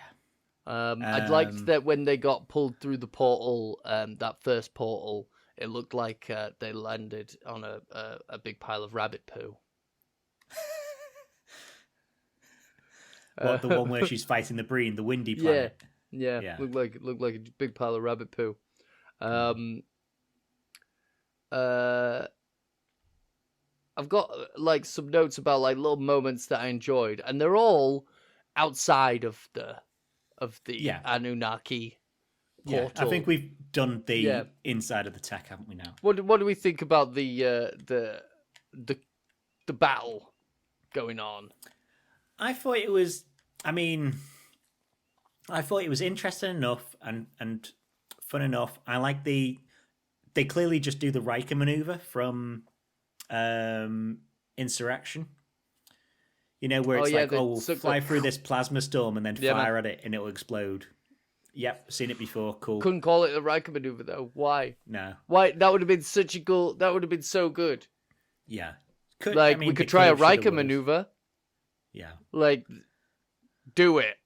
I liked that when they got pulled through the portal, that first portal, it looked like they landed on a big pile of rabbit poo. What, the one where she's fighting the Breen, the windy planet? Yeah. Looked like a big pile of rabbit poo. I've got like some notes about like little moments that I enjoyed, and they're all outside of the Anunnaki portal. I think we've done the inside of the tech, haven't we now? What do we think about the battle going on? I thought it was interesting enough and fun enough. I like they clearly just do the Riker maneuver from Insurrection. Where it's we'll fly through this plasma storm and then fire at it and it'll explode. Yep, seen it before. Cool. Couldn't call it the Riker maneuver though. Why? No. Why? That would have been such a cool. That would have been so good. Yeah. We could try a Riker maneuver. Yeah. Like, do it.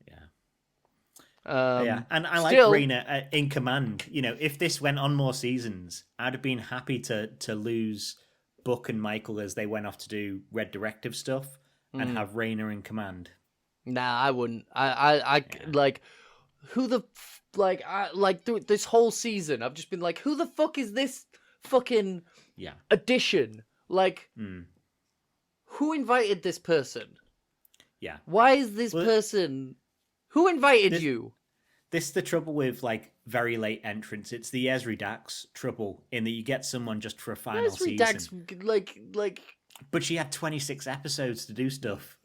Yeah. And I like Rayna in command. If this went on more seasons, I'd have been happy to lose Buck and Michael as they went off to do Red Directive stuff and have Rayna in command. Nah, I wouldn't. I like, who the through this whole season, I've just been like, who the fuck is this fucking addition? Like, who invited this person? Yeah. Why is this person? Who invited you? This is the trouble with like very late entrants. It's the Ezri Dax trouble in that you get someone just for a final season. Dax, like. But she had 26 episodes to do stuff.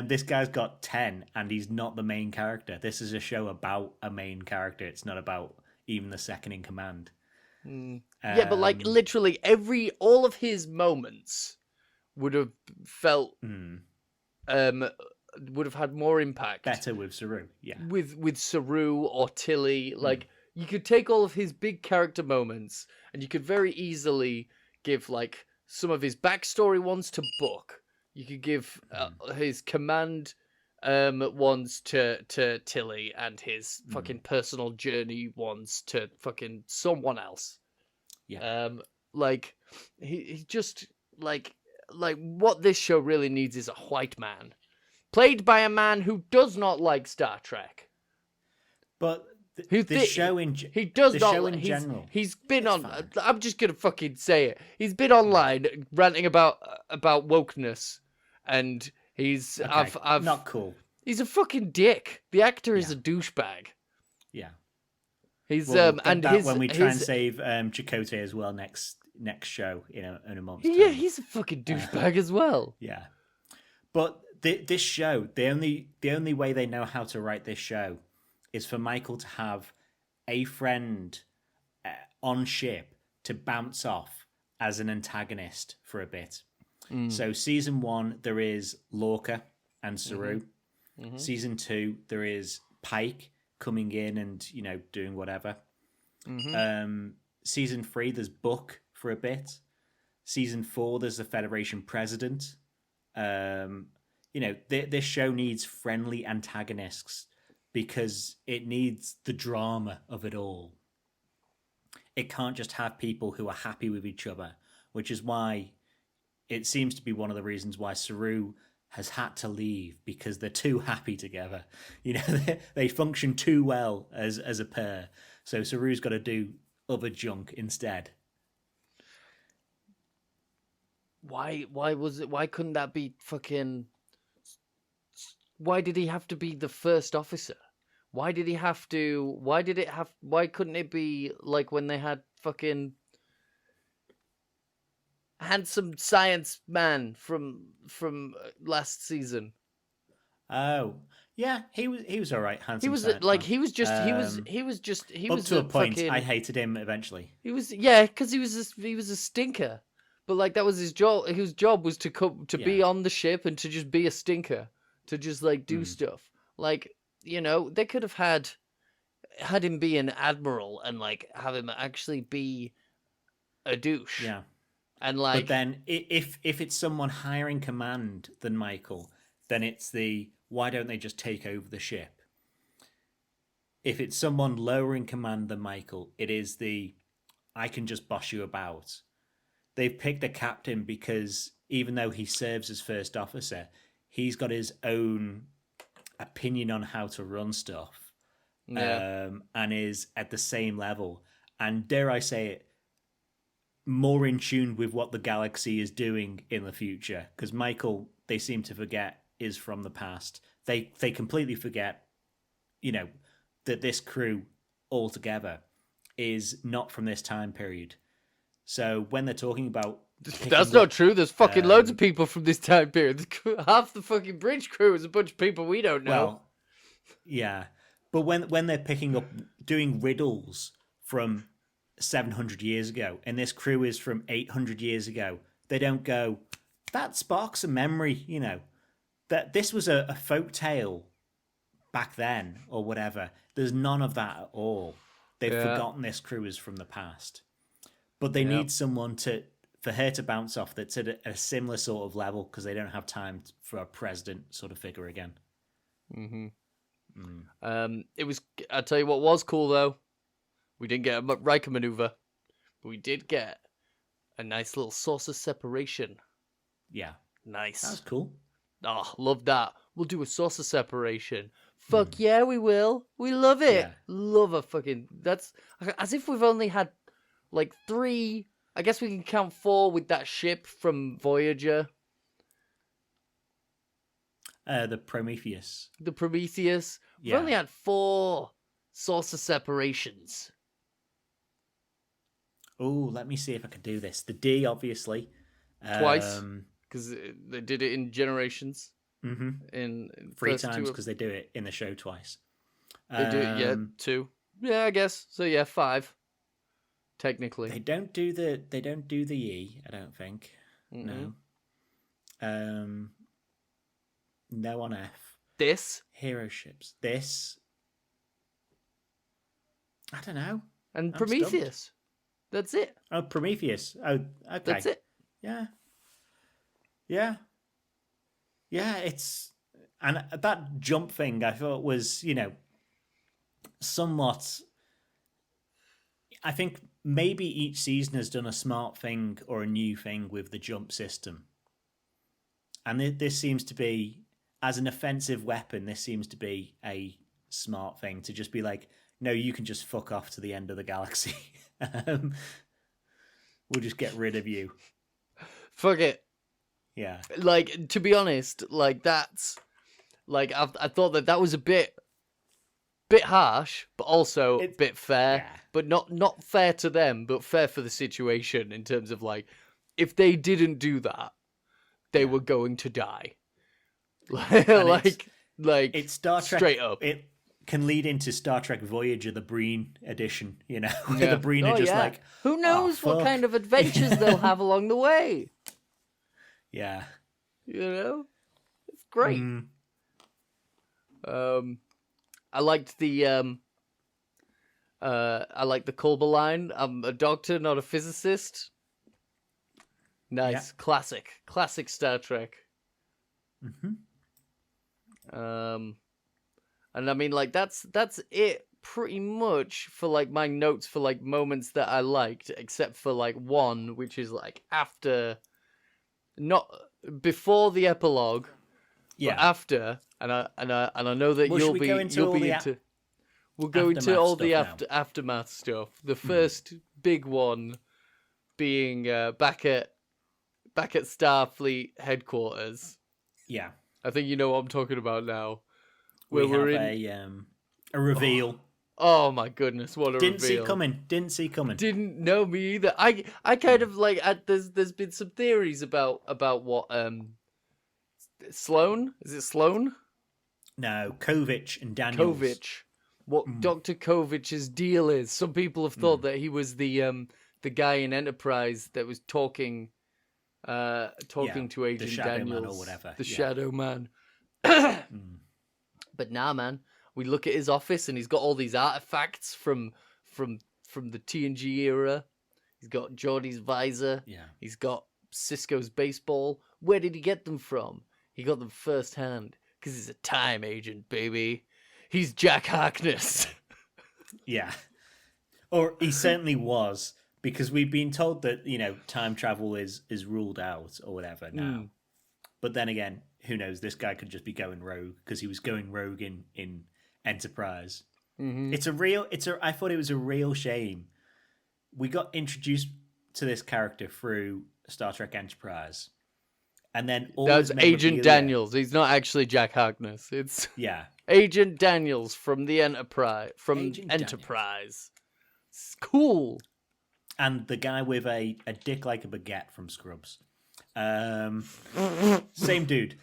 This guy's got 10, and he's not the main character. This is a show about a main character. It's not about even the second in command. Yeah, but like literally all of his moments would have felt would have had more impact. Better with Saru, yeah. With Saru or Tilly, like you could take all of his big character moments and you could very easily give like some of his backstory ones to Book. You could give his command ones to Tilly and his fucking personal journey ones to fucking someone else. Yeah. Like he just like what this show really needs is a white man, played by a man who does not like Star Trek. But the show in general. He's been on. Fine. I'm just gonna fucking say it. He's been online ranting about wokeness, and he's. Okay. I've not cool. He's a fucking dick. The actor is a douchebag. Yeah. He's we'll when we try and save Chakotay as well next show in a month's time. Yeah, he's a fucking douchebag as well. Yeah. But this show, the only way they know how to write this show is for Michael to have a friend on ship to bounce off as an antagonist for a bit. So season 1, there is Lorca and Saru. Season 2, there is Pike coming in and doing whatever. Season 3, there's Buck for a bit. Season 4, there's the Federation president. This show needs friendly antagonists because it needs the drama of it all. It can't just have people who are happy with each other, which is why it seems to be one of the reasons why Saru has had to leave because they're too happy together. You know, they function too well as a pair. So Saru's got to do other junk instead. Why was it? Why couldn't that be fucking? Why did he have to be the first officer? Why did he have to? Why did it have? Why couldn't it be like when they had fucking handsome science man from last season? Oh, yeah, he was all right. Handsome. He was science like man. he was just he up was to a point. fucking, I hated him eventually. he was, yeah, because he was a stinker. But like that was his job. His job was to come to be Yeah. on the ship and to just be a stinker, to just like do stuff. Like, you know, they could have had him be an admiral and like have him actually be a douche. Yeah. And like, But then, if it's someone higher in command than Michael, then it's the why don't they just take over the ship? If it's someone lower in command than Michael, it is the I can just boss you about. They've picked a captain because even though he serves as first officer, he's got his own opinion on how to run stuff, and is at the same level. And dare I say it, more in tune with what the galaxy is doing in the future. Because Michael, they seem to forget, is from the past. They completely forget, you know, that this crew altogether is not from this time period. So when they're talking about that's not true. There's fucking loads of people from this time period. Half the fucking bridge crew is a bunch of people we don't know. Well, yeah, but when they're picking up doing riddles from 700 years ago, and this crew is from 800 years ago, they don't go, that sparks a memory, you know, that this was a folk tale back then or whatever. There's none of that at all. They've forgotten this crew is from the past. But they need someone for her to bounce off that's at a similar sort of level, because they don't have time for a president sort of figure again. It was. I'll tell you what was cool though. We didn't get a Riker maneuver, but we did get a nice little source of separation. Yeah, Nice. that's cool. Oh, love that. We'll do a source of separation. Fuck yeah, we will. We love it. Yeah. Love a fucking. That's as if we've only had like 3. I guess we can count 4 with that ship from Voyager. The Prometheus. The Prometheus. We've Yeah. only had 4 source of separations. Oh, let me see if I can do this. The D, obviously. Twice. Because they did it in Generations. Mm-hmm. In 3 first times 2. because they do it in the show twice. They do it, yeah, 2. Yeah, I guess. So yeah, 5. Technically. They don't do the E, I don't think. Mm-mm. No. No on F. This. Hero ships. This. I don't know. And I'm Prometheus. stumped. That's it. Oh, Prometheus. Oh, okay. That's it. Yeah. Yeah. Yeah, it's... And that jump thing I thought was, you know, somewhat... I think maybe each season has done a smart thing or a new thing with the jump system. And this seems to be, as an offensive weapon, this seems to be a smart thing to just be like, no, you can just fuck off to the end of the galaxy. We'll just get rid of you. Fuck it. Yeah. Like, to be honest, like, that's... Like, I thought that was a bit harsh, but also a bit fair. Yeah. But not fair to them, but fair for the situation in terms of, like, if they didn't do that, they were going to die. like, it's Star Trek, straight up. It can lead into Star Trek Voyager, the Breen edition, you know, where the Breen are just like, who knows what fuck." kind of adventures they'll have along the way. Yeah. You know? It's great. I liked the Culber line. I'm a doctor, not a physicist. Nice. Yeah. Classic Star Trek. Mm-hmm. And I mean, like, that's it pretty much for, like, my notes for, like, moments that I liked, except for, like, one, which is, like, after, not, before the epilogue, Yeah. But after, and I know that Well, should we go into all the into. We'll go into aftermath all the stuff now? aftermath stuff. The first big one being back at Starfleet headquarters. Yeah. I think you know what I'm talking about now. We Where we're have in a reveal. Oh my goodness, what a Didn't see reveal. coming. Didn't see coming. Didn't know me either. I kind of like there's been some theories about what Sloan? Is it Sloan? No, Kovic and Daniels. Kovic. What Dr. Kovic's deal is. Some people have thought that he was the guy in Enterprise that was talking to Agent the Shadow Daniels, Man or whatever. the Yeah. Shadow Man. But nah, man, we look at his office and he's got all these artifacts from the TNG era. He's got Geordie's visor. Yeah. He's got Cisco's baseball. Where did he get them from? He got them firsthand because he's a time agent, baby. He's Jack Harkness. Yeah. Or he certainly was, because we've been told that, time travel is ruled out or whatever now. But then again, who knows? This guy could just be going rogue, because he was going rogue in Enterprise. Mm-hmm. I thought it was a real shame. We got introduced to this character through Star Trek Enterprise. And then all That's his Agent memorabilia- Daniels. He's not actually Jack Harkness. It's Yeah. Agent Daniels from the Enterprise. Agent Enterprise. It's cool. And the guy with a dick like a baguette from Scrubs. Same dude.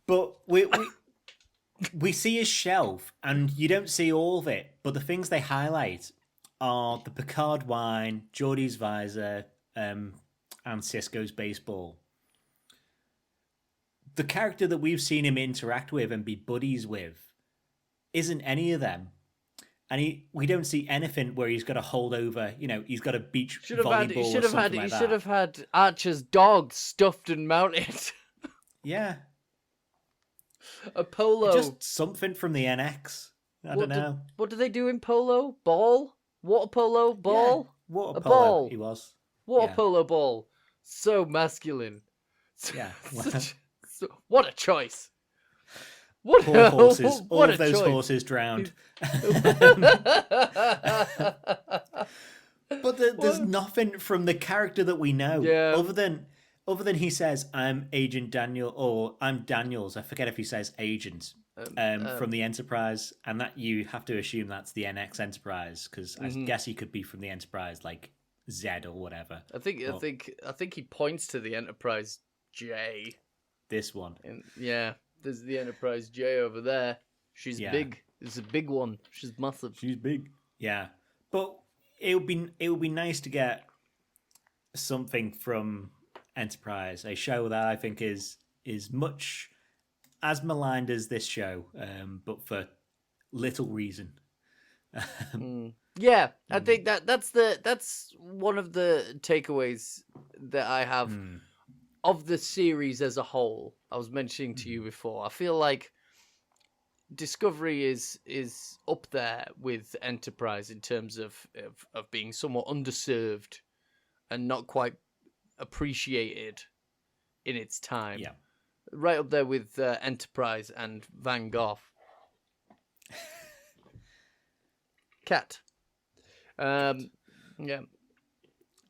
But we see his shelf, and you don't see all of it, but the things they highlight are the Picard wine, Geordie's visor, and Cisco's baseball. The character that we've seen him interact with and be buddies with isn't any of them. And we don't see anything where he's got to hold over, he's got a beach volleyball or something like that. He should have had Archer's dog stuffed and mounted. Yeah. A polo. Just something from the NX. I don't know. What do they do in polo? Ball? Water polo? Ball? Yeah, water A polo, ball. he was. Water polo ball. So masculine. Yeah. What a choice. Poor horses. All What of a those choice. horses drowned. But there's nothing from the character that we know. Yeah. Other than he says, I'm Agent Daniel, or I'm Daniels. I forget if he says agent from the Enterprise. And that you have to assume that's the NX Enterprise, because I guess he could be from the Enterprise, like Z or whatever. I think he points to the Enterprise J. This one. Yeah, there's the Enterprise J over there. She's big. It's a big one. She's massive. She's big. Yeah, but it would be nice to get something from Enterprise, a show that I think is much as maligned as this show, but for little reason. Yeah, I think that's one of the takeaways that I have of the series as a whole. I was mentioning to you before. I feel like Discovery is up there with Enterprise in terms of being somewhat underserved and not quite appreciated in its time. Yeah. Right up there with Enterprise and Van Gogh. Cat. Yeah.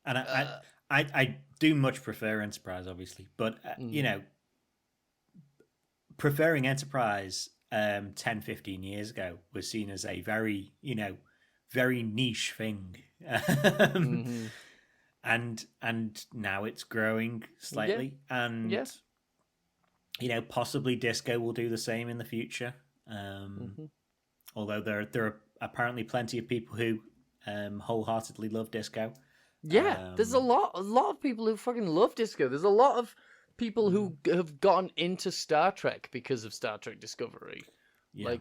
And I do much prefer Enterprise, obviously, but preferring Enterprise 10, 15 years ago was seen as a very, very niche thing. And now it's growing slightly, and possibly disco will do the same in the future. Although there are apparently plenty of people who wholeheartedly love disco. Yeah, there's a lot of people who fucking love disco. There's a lot of people who have gotten into Star Trek because of Star Trek Discovery. Yeah.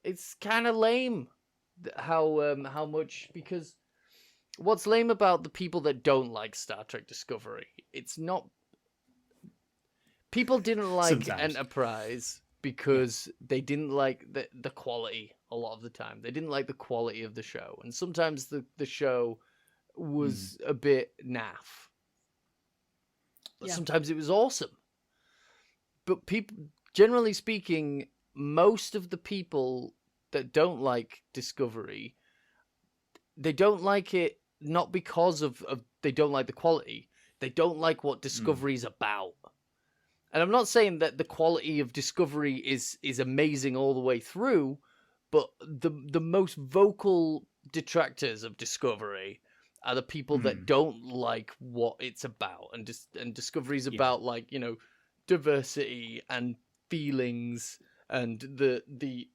It's kind of lame how much, because what's lame about the people that don't like Star Trek Discovery, it's not people didn't like Sometimes. Enterprise because they didn't like the quality a lot of the time. They didn't like the quality of the show. And sometimes the show was a bit naff. but sometimes it was awesome. But generally speaking, most of the people that don't like Discovery, they don't like it not because of they don't like the quality. They don't like what Discovery is about. And I'm not saying that the quality of Discovery is amazing all the way through, but the most vocal detractors of Discovery are the people that don't like what it's about. And Discovery's about, like, you know, diversity and feelings, and the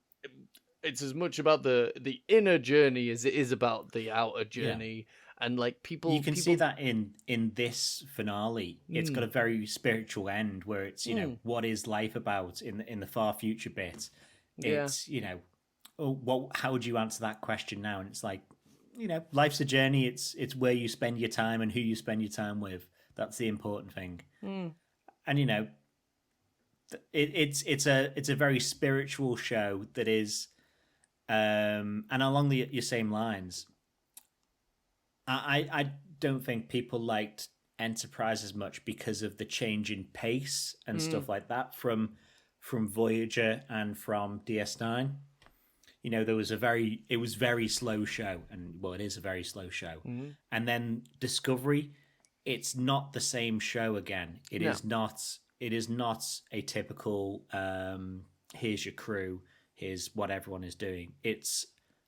it's as much about the inner journey as it is about the outer journey. And like people, you can see that in this finale. It's got a very spiritual end where it's, you know, what is life about in the far future bit. It's, you know, how would you answer that question now? And it's like, you know, life's a journey. It's where you spend your time and who you spend your time with. That's the important thing. And you know, it's a very spiritual show that is, and along your same lines. I don't think people liked Enterprise as much because of the change in pace and stuff like that from Voyager and from DS9. You know, it was a very slow show, and well, it is a very slow show. And then Discovery, it's not the same show again. It is not a typical here's your crew, here's what everyone is doing. It's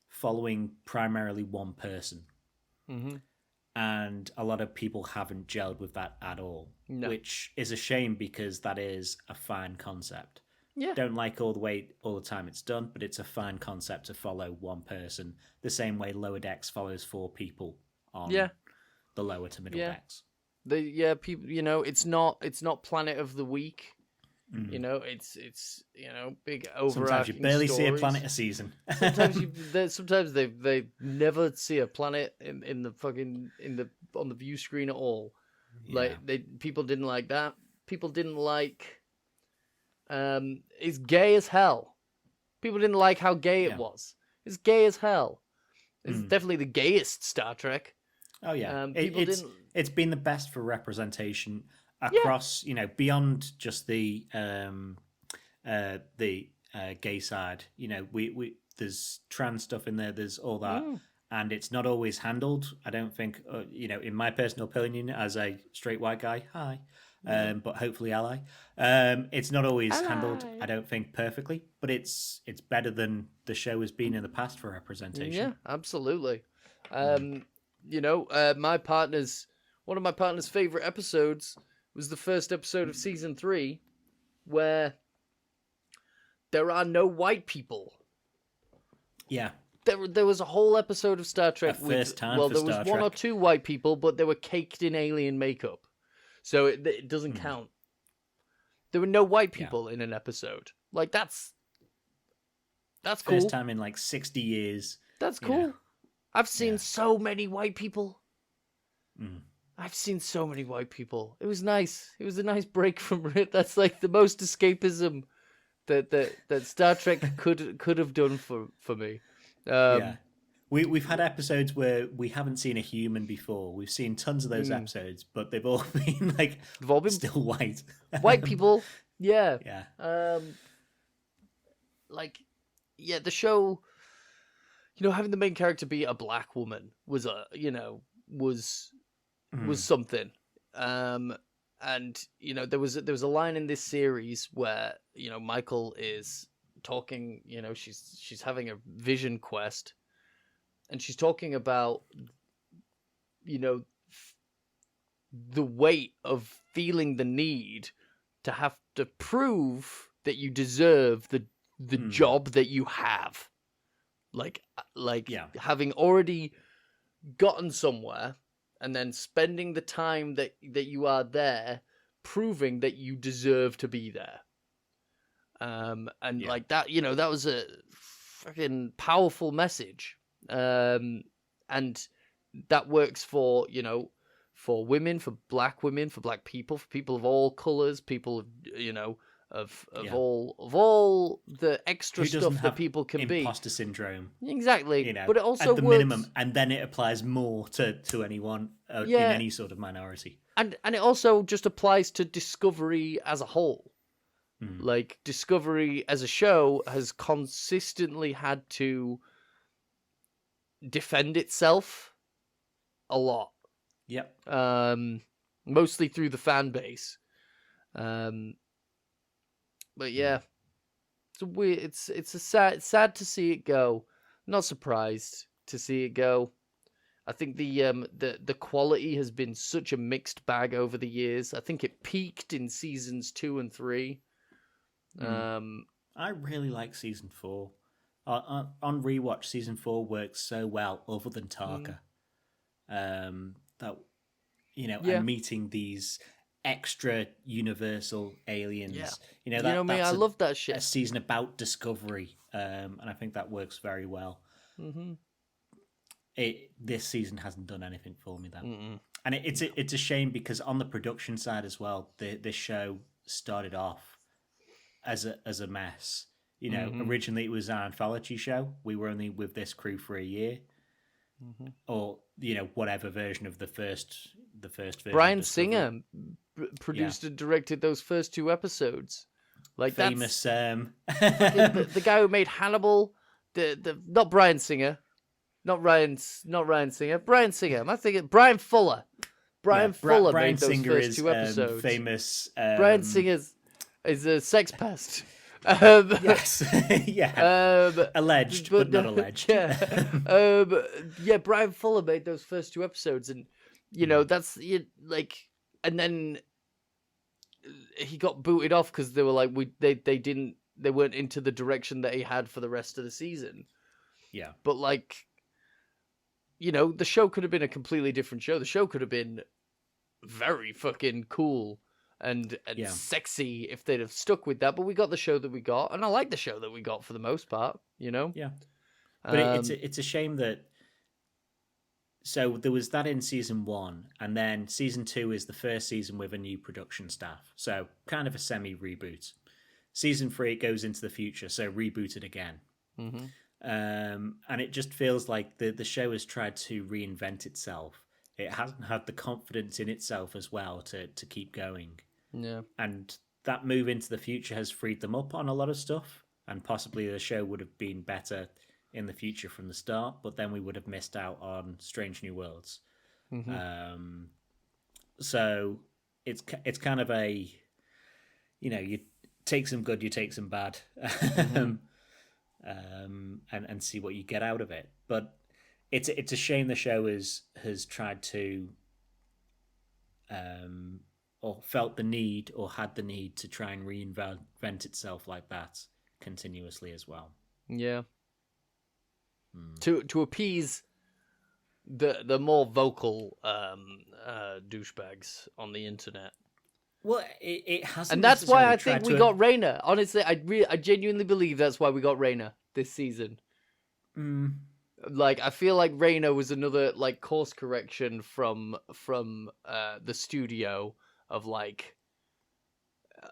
following primarily one person. And a lot of people haven't gelled with that at all, which is a shame because that is a fine concept. Don't like all the time it's done, but it's a fine concept to follow one person the same way Lower Decks follows 4 people on the lower to middle decks. People, you know, it's not Planet of the Week. You know, it's you know, big overarching. Sometimes you barely stories. see a planet a season. sometimes they never see a planet in the fucking on the view screen at all. Like people didn't like that. People didn't like. It's gay as hell. People didn't like how gay it was. It's gay as hell. It's definitely the gayest Star Trek. Oh yeah, it's been the best for representation across, you know, beyond just the gay side. You know, we there's trans stuff in there. There's all that, and it's not always handled. I don't think, you know, in my personal opinion, as a straight white guy, but hopefully ally. It's not always handled, I don't think, perfectly, but it's better than the show has been in the past for representation. Yeah, absolutely. You know, one of my partner's favorite episodes was the first episode of season 3, where there are no white people. Yeah. There was a whole episode of Star Trek there was one or two white people, but they were caked in alien makeup. So it doesn't count. There were no white people in an episode. Like, that's cool. First time in like 60 years. That's cool. You know. I've seen so many white people. I've seen so many white people. It was nice. It was a nice break from it. That's like the most escapism that Star Trek could have done for me. We've had episodes where we haven't seen a human before. We've seen tons of those episodes, but they've all been like still white. White people. Yeah. Yeah. The show, you know, having the main character be a black woman was something. And you know, there was a line in this series where, you know, Michael is talking, you know, she's having a vision quest, and she's talking about, you know, the weight of feeling the need to have to prove that you deserve the job that you have. Like having already gotten somewhere and then spending the time that you are there proving that you deserve to be there. Like that, you know, that was a fucking powerful message. And that works for, you know, for women, for black people, for people of all colors, people, you know, Yeah. all the extra Who doesn't stuff that have people can be. imposter syndrome? Exactly, You know, but it also at the works, minimum, and then it applies more to anyone in yeah, any sort of minority. and it also just applies to Discovery as a whole. Like, Discovery as a show has consistently had to defend itself a lot. Yep. Mostly through the fan base. But yeah, it's a weird. It's a sad to see it go. Not surprised to see it go. I think the quality has been such a mixed bag over the years. I think it peaked in seasons 2 and 3. I really like season 4. On rewatch, season 4 works so well, other than Tarka. That Yeah. and meeting these extra universal aliens. Yeah. You know, You know me, that's I love that shit. a season about discovery, and I think that works very well. This season hasn't done anything for me, though. And it's a shame, because on the production side as well, this show started off as a mess. You know, originally it was an anthology show. We were only with this crew for a year, or whatever version of the first version. Brian of Discovery. Singer produced and directed those first 2 episodes. Like, Famous. the guy who made Hannibal. The not Brian Singer, not Ryan Singer. Brian Singer. Am I thinking Brian Fuller? Brian Fuller Brian made those Singer first is 2 episodes. famous. Brian Singer is a sex pest. Yes, yeah, alleged, but not alleged. Yeah, Brian Fuller made those first 2 episodes, and that's like, and then he got booted off because they were like, they weren't into the direction that he had for the rest of the season. Yeah, but like, the show could have been a completely different show. The show could have been very fucking cool and sexy if they'd have stuck with that. But we got the show that we got, and I like the show that we got for the most part. Yeah, but it's a shame that. So there was that in season 1, and then season 2 is the first season with a new production staff. So kind of a semi-reboot. Season 3 it goes into the future, so rebooted again. And it just feels like the show has tried to reinvent itself. It hasn't had the confidence in itself as well to keep going. Yeah. And that move into the future has freed them up on a lot of stuff, and possibly the show would have been better in the future from the start, but then we would have missed out on Strange New Worlds. So it's kind of a, you take some good, you take some bad, and see what you get out of it. But it's a shame the show has tried to, or felt the need, or had the need to try and reinvent itself like that continuously as well. Yeah. To appease the more vocal douchebags on the internet. Well, it hasn't, and that's why I think we got Rayna. Honestly, I genuinely believe that's why we got Rayna this season. Like, I feel like Rayna was another like course correction from the studio of like,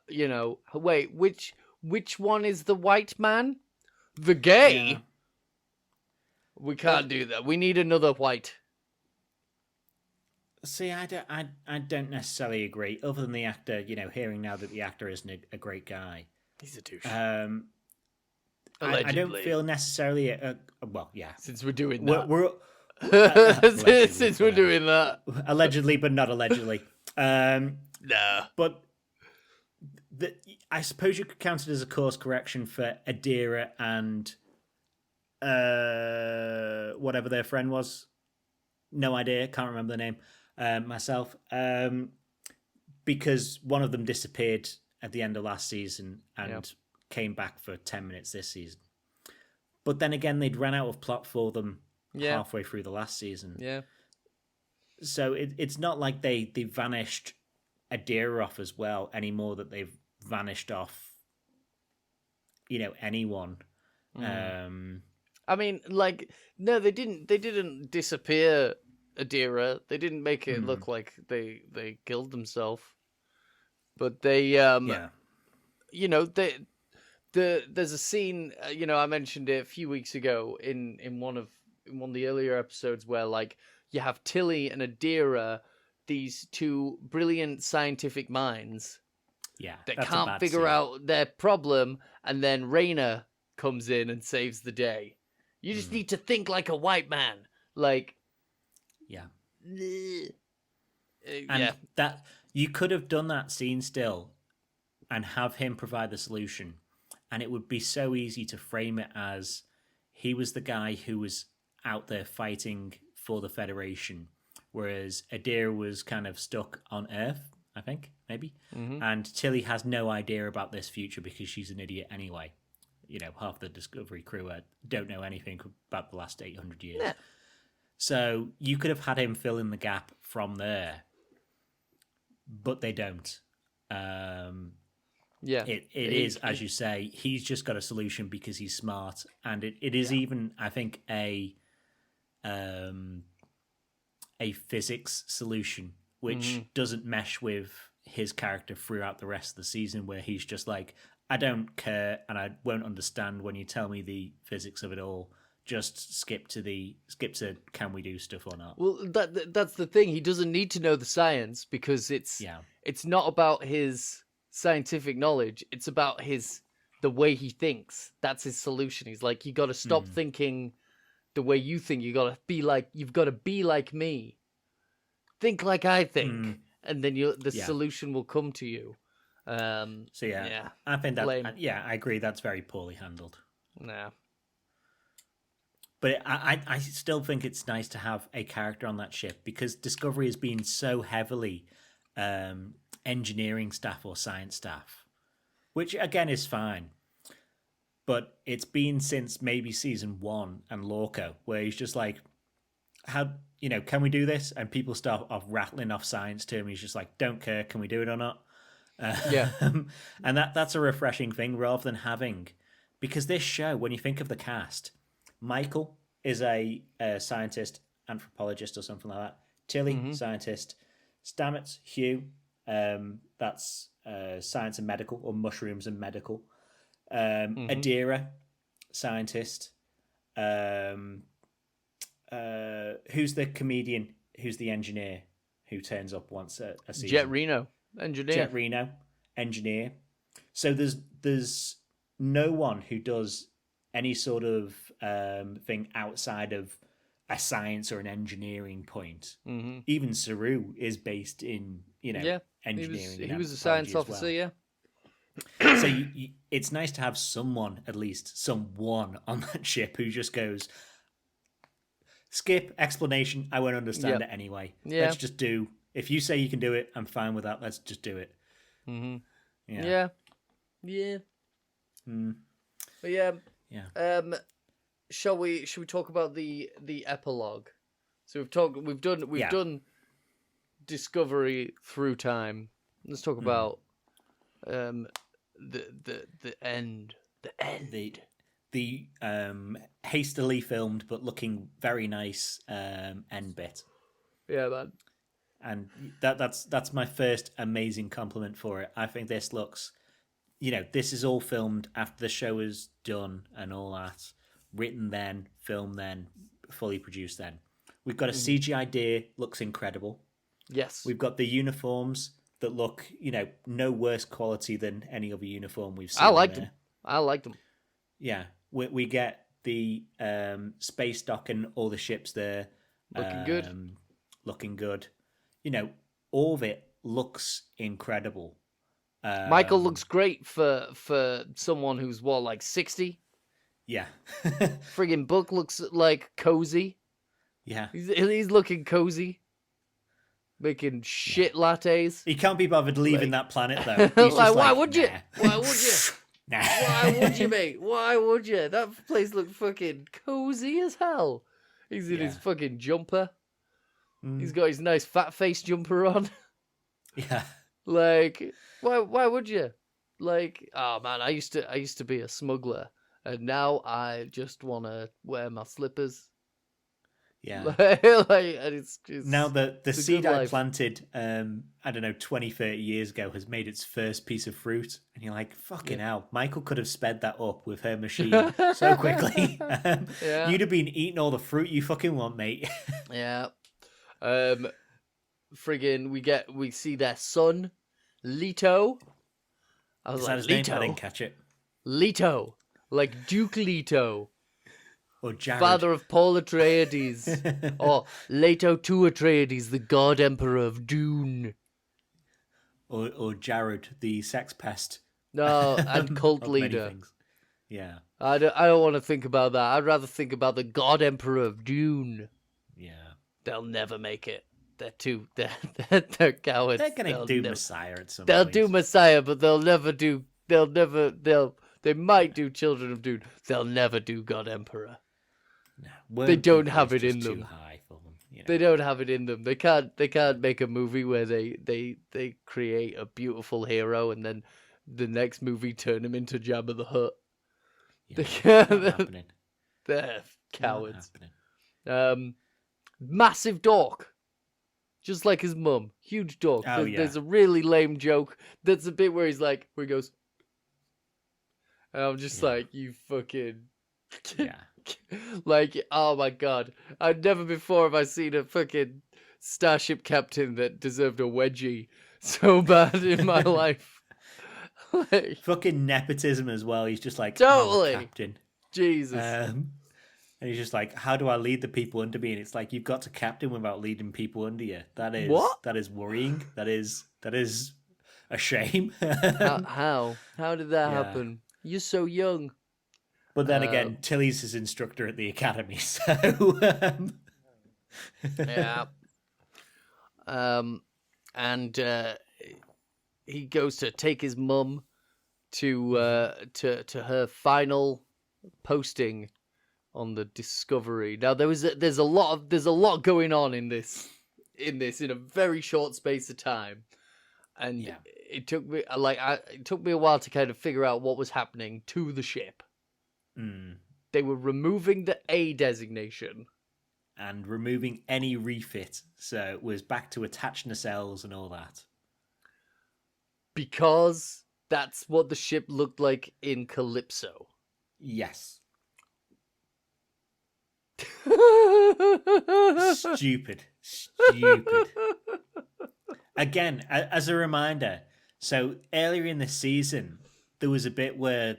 wait, which one is the white man? The gay. Yeah. We can't do that. We need another white. See, I don't necessarily agree. Other than the actor, hearing now that the actor isn't a great guy. He's a douche. I don't feel necessarily well, yeah. Since we're doing that, since we're doing that, allegedly, but not allegedly. No. But I suppose you could count it as a course correction for Adira and. Whatever their friend was, no idea, can't remember the name myself, because one of them disappeared at the end of last season and came back for 10 minutes this season. But then again, they'd run out of plot for them halfway through the last season. Yeah. So it's not like they vanished Adira off as well anymore, that they've vanished off, anyone. I mean, like, no, they didn't disappear Adira. They didn't make it look like they killed themselves. But they you know, there's a scene, you know, I mentioned it a few weeks ago in one of the earlier episodes where like you have Tilly and Adira, these two brilliant scientific minds Yeah, that that's a can't bad figure scene. out their problem, and then Raina comes in and saves the day. You just need to think like a white man. Like, Yeah. yeah. And that you could have done that scene still and have him provide the solution. And it would be so easy to frame it as he was the guy who was out there fighting for the Federation, whereas Adair was kind of stuck on Earth, I think, maybe. And Tilly has no idea about this future because she's an idiot anyway. You know, half the Discovery crew don't know anything about the last 800 years. Yeah. So you could have had him fill in the gap from there, but they don't. Yeah. It is, as you say, he's just got a solution because he's smart, and it is even, I think, a physics solution which doesn't mesh with his character throughout the rest of the season, where he's just like, I don't care, and I won't understand when you tell me the physics of it all. Just skip to can we do stuff or not? Well, that's the thing. He doesn't need to know the science because it's not about his scientific knowledge. It's about the way he thinks. That's his solution. He's like, you got to stop thinking the way you think. You've got to be like me. Think like I think, and then the solution will come to you. I think that I agree. That's very poorly handled. Yeah. But I still think it's nice to have a character on that ship because Discovery has been so heavily engineering staff or science staff, which again is fine. But it's been since maybe season 1 and Lorca, where he's just like, how, can we do this? And people start off rattling off science to him. He's just like, don't care, can we do it or not? Yeah. And that's a refreshing thing rather than having, because this show, when you think of the cast, Michael is a scientist, anthropologist or something like that. Tilly, scientist. Stamets, Hugh, that's science and medical, or mushrooms and medical. Adira, scientist. Who's the comedian? Who's the engineer who turns up once a season? Jet Reno, engineer. So there's no one who does any sort of thing outside of a science or an engineering point. Even Saru is based in engineering. He was a science officer. Yeah. So it's nice to have someone, at least someone on that ship who just goes, skip explanation. I won't understand it anyway. Yeah. Let's just do. If you say you can do it, I'm fine with that. Let's just do it. Yeah. But yeah. Shall we talk about the epilogue? So we've done Discovery through time. Let's talk about the end. The end. The hastily filmed but looking very nice end bit. Yeah, man. And that's my first amazing compliment for it. I think this looks, this is all filmed after the show is done and all that. Written then, filmed then, fully produced then. We've got a CGI deer, looks incredible. Yes. We've got the uniforms that look, no worse quality than any other uniform we've seen. I liked them. Yeah. We get the space dock and all the ships there. Looking good. All of it looks incredible. Michael looks great for someone who's 60. Yeah. Friggin' Book looks like cozy. Yeah. He's looking cozy. Making shit lattes. He can't be bothered leaving that planet though. He's why would you? Why would you? Nah. Why would you, mate? Why would you? That place looked fucking cozy as hell. He's in his fucking jumper. He's got his nice fat face jumper on. Yeah. Why would you? Oh man, I used to be a smuggler, and now I just want to wear my slippers. Yeah. And it's Now the it's a seed good I life. planted, I don't know, 20, 30 years ago has made its first piece of fruit. And you're like, fucking hell, Michael could have sped that up with her machine so quickly. Yeah, You'd have been eating all the fruit you fucking want, mate. yeah. Um, friggin', we see their son, Leto. I was Is that like, his name? I didn't Leto, catch it. Leto, like Duke Leto, Or Jared. father of Paul Atreides, or Leto II Atreides, the God Emperor of Dune. or Jared, the sex pest. No, and cult Of many leader. things. Yeah. I don't want to think about that. I'd rather think about the God Emperor of Dune. Yeah. They'll never make it. They're cowards. They're going to They'll do never, Messiah at some they'll point. do Messiah, but they might do Children of Dune. They'll never do God Emperor. No, They don't Worm have People it is in just them. too high for them. You know? They don't have it in them. They can't make a movie where they create a beautiful hero and then the next movie turn him into Jabba the Hutt. Yeah, They not can't. happening. They're Not cowards. happening. Massive dork. Just like his mum. Huge dork. Oh, yeah. There's a really lame joke. That's a bit where where he goes, and I'm just Yeah. like, you fucking... Yeah. Like, oh my god. I've never before have I seen a fucking starship captain that deserved a wedgie so bad in my life. Like, Fucking nepotism as well. He's just like, totally. I'm the captain. Jesus. And he's just like, how do I lead the people under me? And it's like, you've got to captain without leading people under you. That is worrying. That is a shame. How did that Yeah. happen? You're so young. But then again, Tilly's his instructor at the academy, so Yeah. And he goes to take his mum to her final posting on the Discovery. Now there's a lot going on in this in a very short space of time, and Yeah. it took me a while to kind of figure out what was happening to the ship. They were removing the A designation. And removing any refit, so it was back to attach nacelles and all that. Because that's what the ship looked like in Calypso. Yes. Stupid. Again, as a reminder, so earlier in the season, there was a bit where,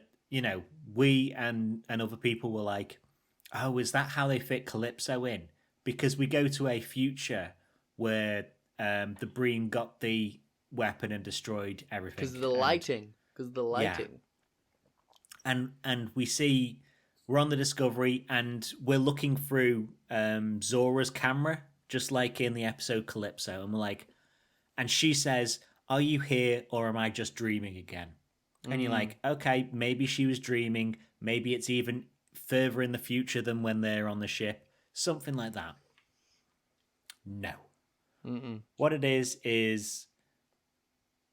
we and other people were like, oh, is that how they fit Calypso in? Because we go to a future where the Breen got the weapon and destroyed everything. Because of the lighting. Yeah. And we see we're on the Discovery and we're looking through Zora's camera, just like in the episode Calypso. And we're like, and she says, are you here or am I just dreaming again? And you're like, okay, maybe she was dreaming. Maybe it's even further in the future than when they're on the ship. Something like that. No. Mm-mm. What it is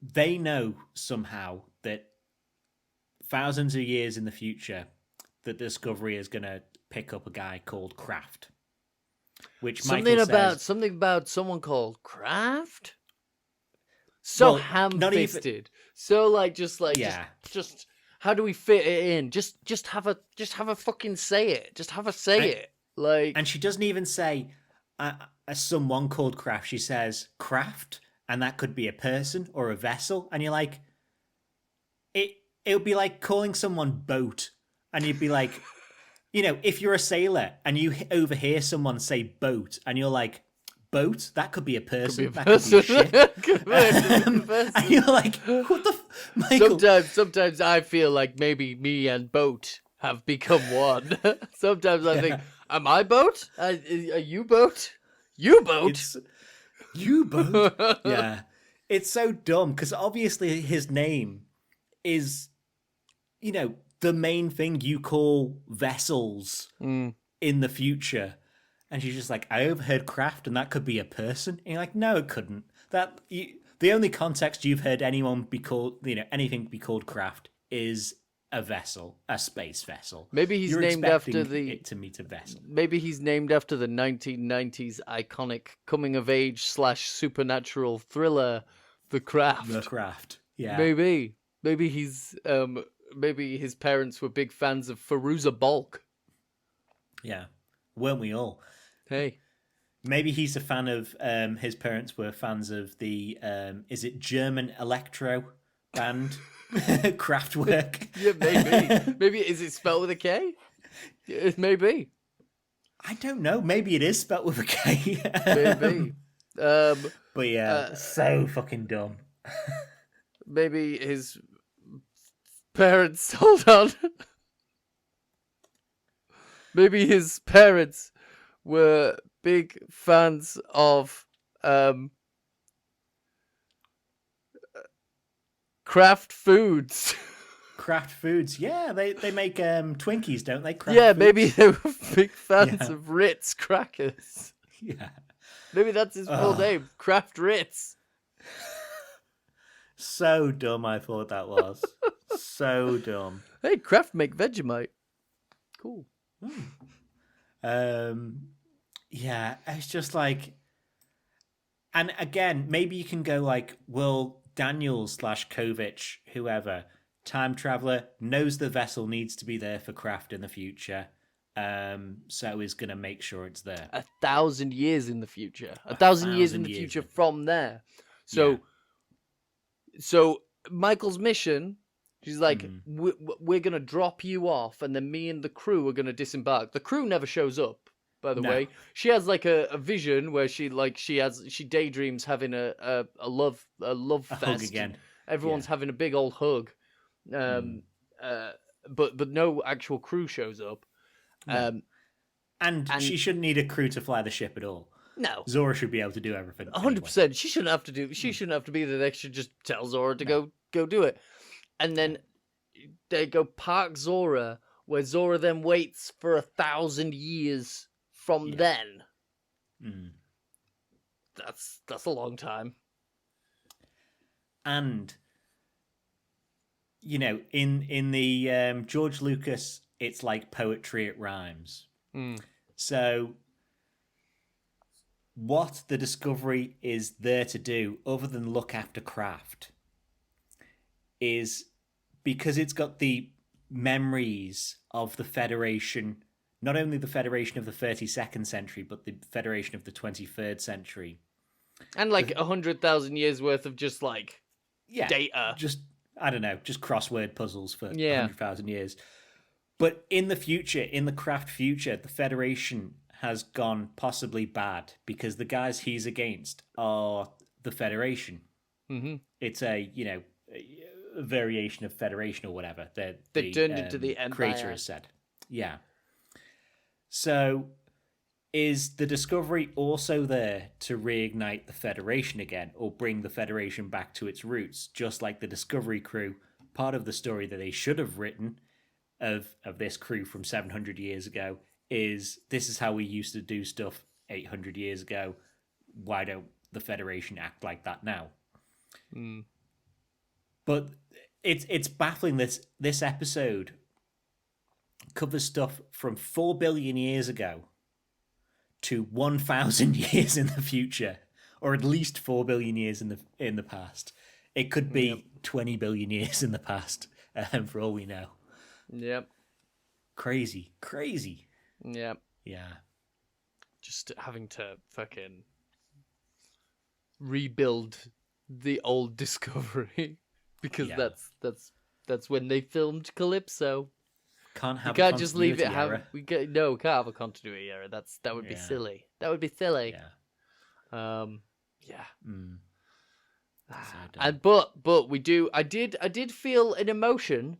they know somehow that thousands of years in the future, the Discovery is going to pick up a guy called Kraft. Which something about someone called Kraft? So ham-fisted. So just how do we fit it in? Just have a fucking say it. Just have a say it. Like, and she doesn't even say someone called Kraft. She says craft, and that could be a person or a vessel. And you're like, it would be like calling someone boat, and you'd be like, if you're a sailor and you overhear someone say boat, and you're like, boat? That could be a person. That could be a ship. And you're like, what the Michael? Sometimes I feel like maybe me and boat have become one. Sometimes I think, am I boat? Are you boat? You boat? You boat? Yeah. It's so dumb because obviously his name is, the main thing you call vessels in the future. And she's just like, I overheard craft, and that could be a person. And you're like, no, it couldn't. The only context you've heard anyone be called, anything be called craft is a vessel, a space vessel. Maybe he's You're named after expecting the. it to meet a vessel. Maybe he's named after the 1990s iconic coming of age / supernatural thriller, The Craft. The Craft. Yeah. Maybe he's maybe his parents were big fans of Fairuza Balk. Yeah. Weren't we all? Hey. Maybe he's a fan of, his parents were fans of the, is it German electro band? Kraftwerk? Yeah, maybe. Maybe, is it spelled with a K? Maybe. I don't know. Maybe it is spelled with a K. Maybe. But yeah, so fucking dumb. Maybe his parents, hold on. Maybe his parents were big fans of Kraft Foods. Kraft Foods, yeah, they make Twinkies, don't they? Kraft Yeah, Foods? maybe they were big fans Yeah. of Ritz crackers. Yeah. Maybe that's his full name, Kraft Ritz. So dumb, I thought that was. So dumb. Hey, Kraft make Vegemite. Cool. Yeah, it's just like, and again, maybe you can go like, well, Daniels / Kovic, whoever, time traveler, knows the vessel needs to be there for Kraft in the future, so is going to make sure it's there. 1,000 years in the future. 1,000 years in the future from there. So, so Michael's mission, she's like, we're going to drop you off, and then me and the crew are going to disembark. The crew never shows up, by the way. She has like a vision where she daydreams having a love fest. Hug again. Everyone's having a big old hug. But no actual crew shows up. No. And she shouldn't need a crew to fly the ship at all. No, Zora should be able to do everything. 100%. She shouldn't have to do. She shouldn't have to be there. They should just tell Zora to go do it, and then they go park Zora, where Zora then waits for 1,000 years from then. That's a long time. And you know, in the George Lucas, it's like poetry, it rhymes. So what the Discovery is there to do, other than look after Kraft, is because it's got the memories of the Federation, not only the Federation of the 32nd century, but the Federation of the 23rd century. And like 100,000 years worth of just like data. Just, I don't know, just crossword puzzles for 100,000 years. But in the future, in the Kraft future, the Federation has gone possibly bad because the guys he's against are the Federation. It's a, you know, a variation of Federation or whatever. They turned into the Empire. Creator has said. Yeah. So is the Discovery also there to reignite the Federation again or bring the Federation back to its roots, just like the Discovery crew? Part of the story that they should have written of this crew from 700 years ago is this is how we used to do stuff 800 years ago. Why don't the Federation act like that now? But it's baffling. This episode covers stuff from 4 billion years ago to 1,000 years in the future, or at least 4 billion years in the past. It could be 20 billion years in the past, for all we know. Yep. Crazy. Yep. Yeah. Just having to fucking rebuild the old Discovery because that's when they filmed Calypso. Can't have. You can't just leave it. We can't have a continuity error. That would be silly. That would be silly. Yeah. Yeah. So And but we do. I did feel an emotion.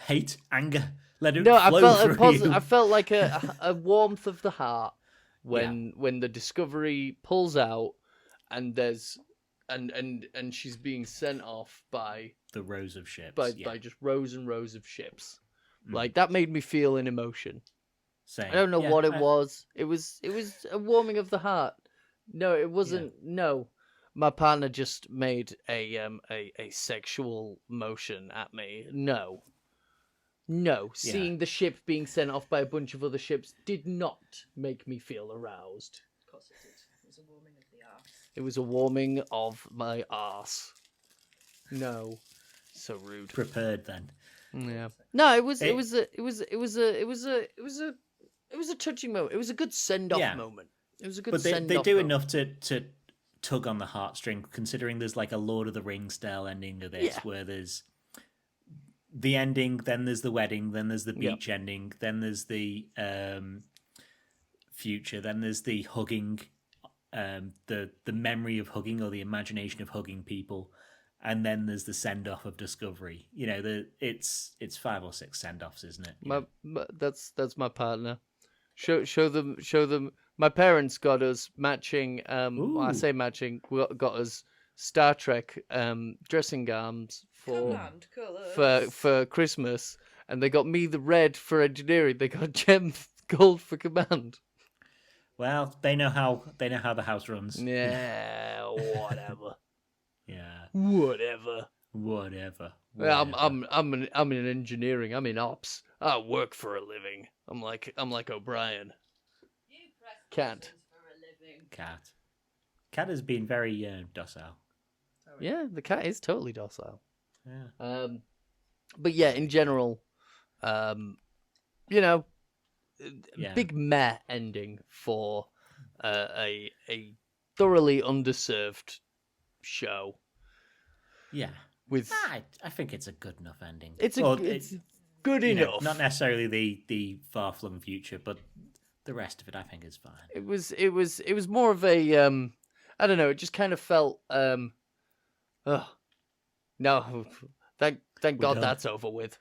Hate, anger. Let it No, I flow felt through you. I felt like a warmth of the heart when the Discovery pulls out and there's and she's being sent off by the rows of ships. By just rows and rows of ships. Like that made me feel an emotion. Same. I don't know what it was. It was a warming of the heart. No, it wasn't. No, my partner just made a sexual motion at me. No. No, Yeah. seeing the ship being sent off by a bunch of other ships did not make me feel aroused. Of course it did. It was a warming of the arse. It was a warming of my arse. No. So rude. Prepared then. Yeah. No, it was It- a touching moment. It was a good send off Yeah. moment. It was a good But send they off. do moment. enough to tug on the heartstring, considering there's like a Lord of the Rings style ending of this, Yeah. where there's the ending, then there's the wedding, then there's the Yep. beach ending, then there's the future, then there's the hugging, the memory of hugging or the imagination of hugging people, and then there's the send off of Discovery. You know, it's 5 or 6 send offs, isn't it? That's my partner. Show them. My parents got us matching. Well, I Ooh. say matching. Got us Star Trek dressing gowns Command colours. for Christmas, and they got me the red for engineering. They got Gem gold for command. Well, they know how the house runs. Yeah, whatever. Yeah. Whatever. Whatever. Yeah, I'm in engineering. I'm in ops. I work for a living. I'm like O'Brien. You press Cat. buttons for a living. Cat. Cat has been very docile. Sorry. Yeah, the cat is totally docile. Yeah. But yeah, in general, you know, Yeah. big meh ending for a thoroughly underserved show. Yeah. With I think it's a good enough ending. it's good you know, enough. not necessarily the far flung future, but the rest of it I think is fine. It was more of a I don't know. It just kind of felt no, thank God done. that's over with.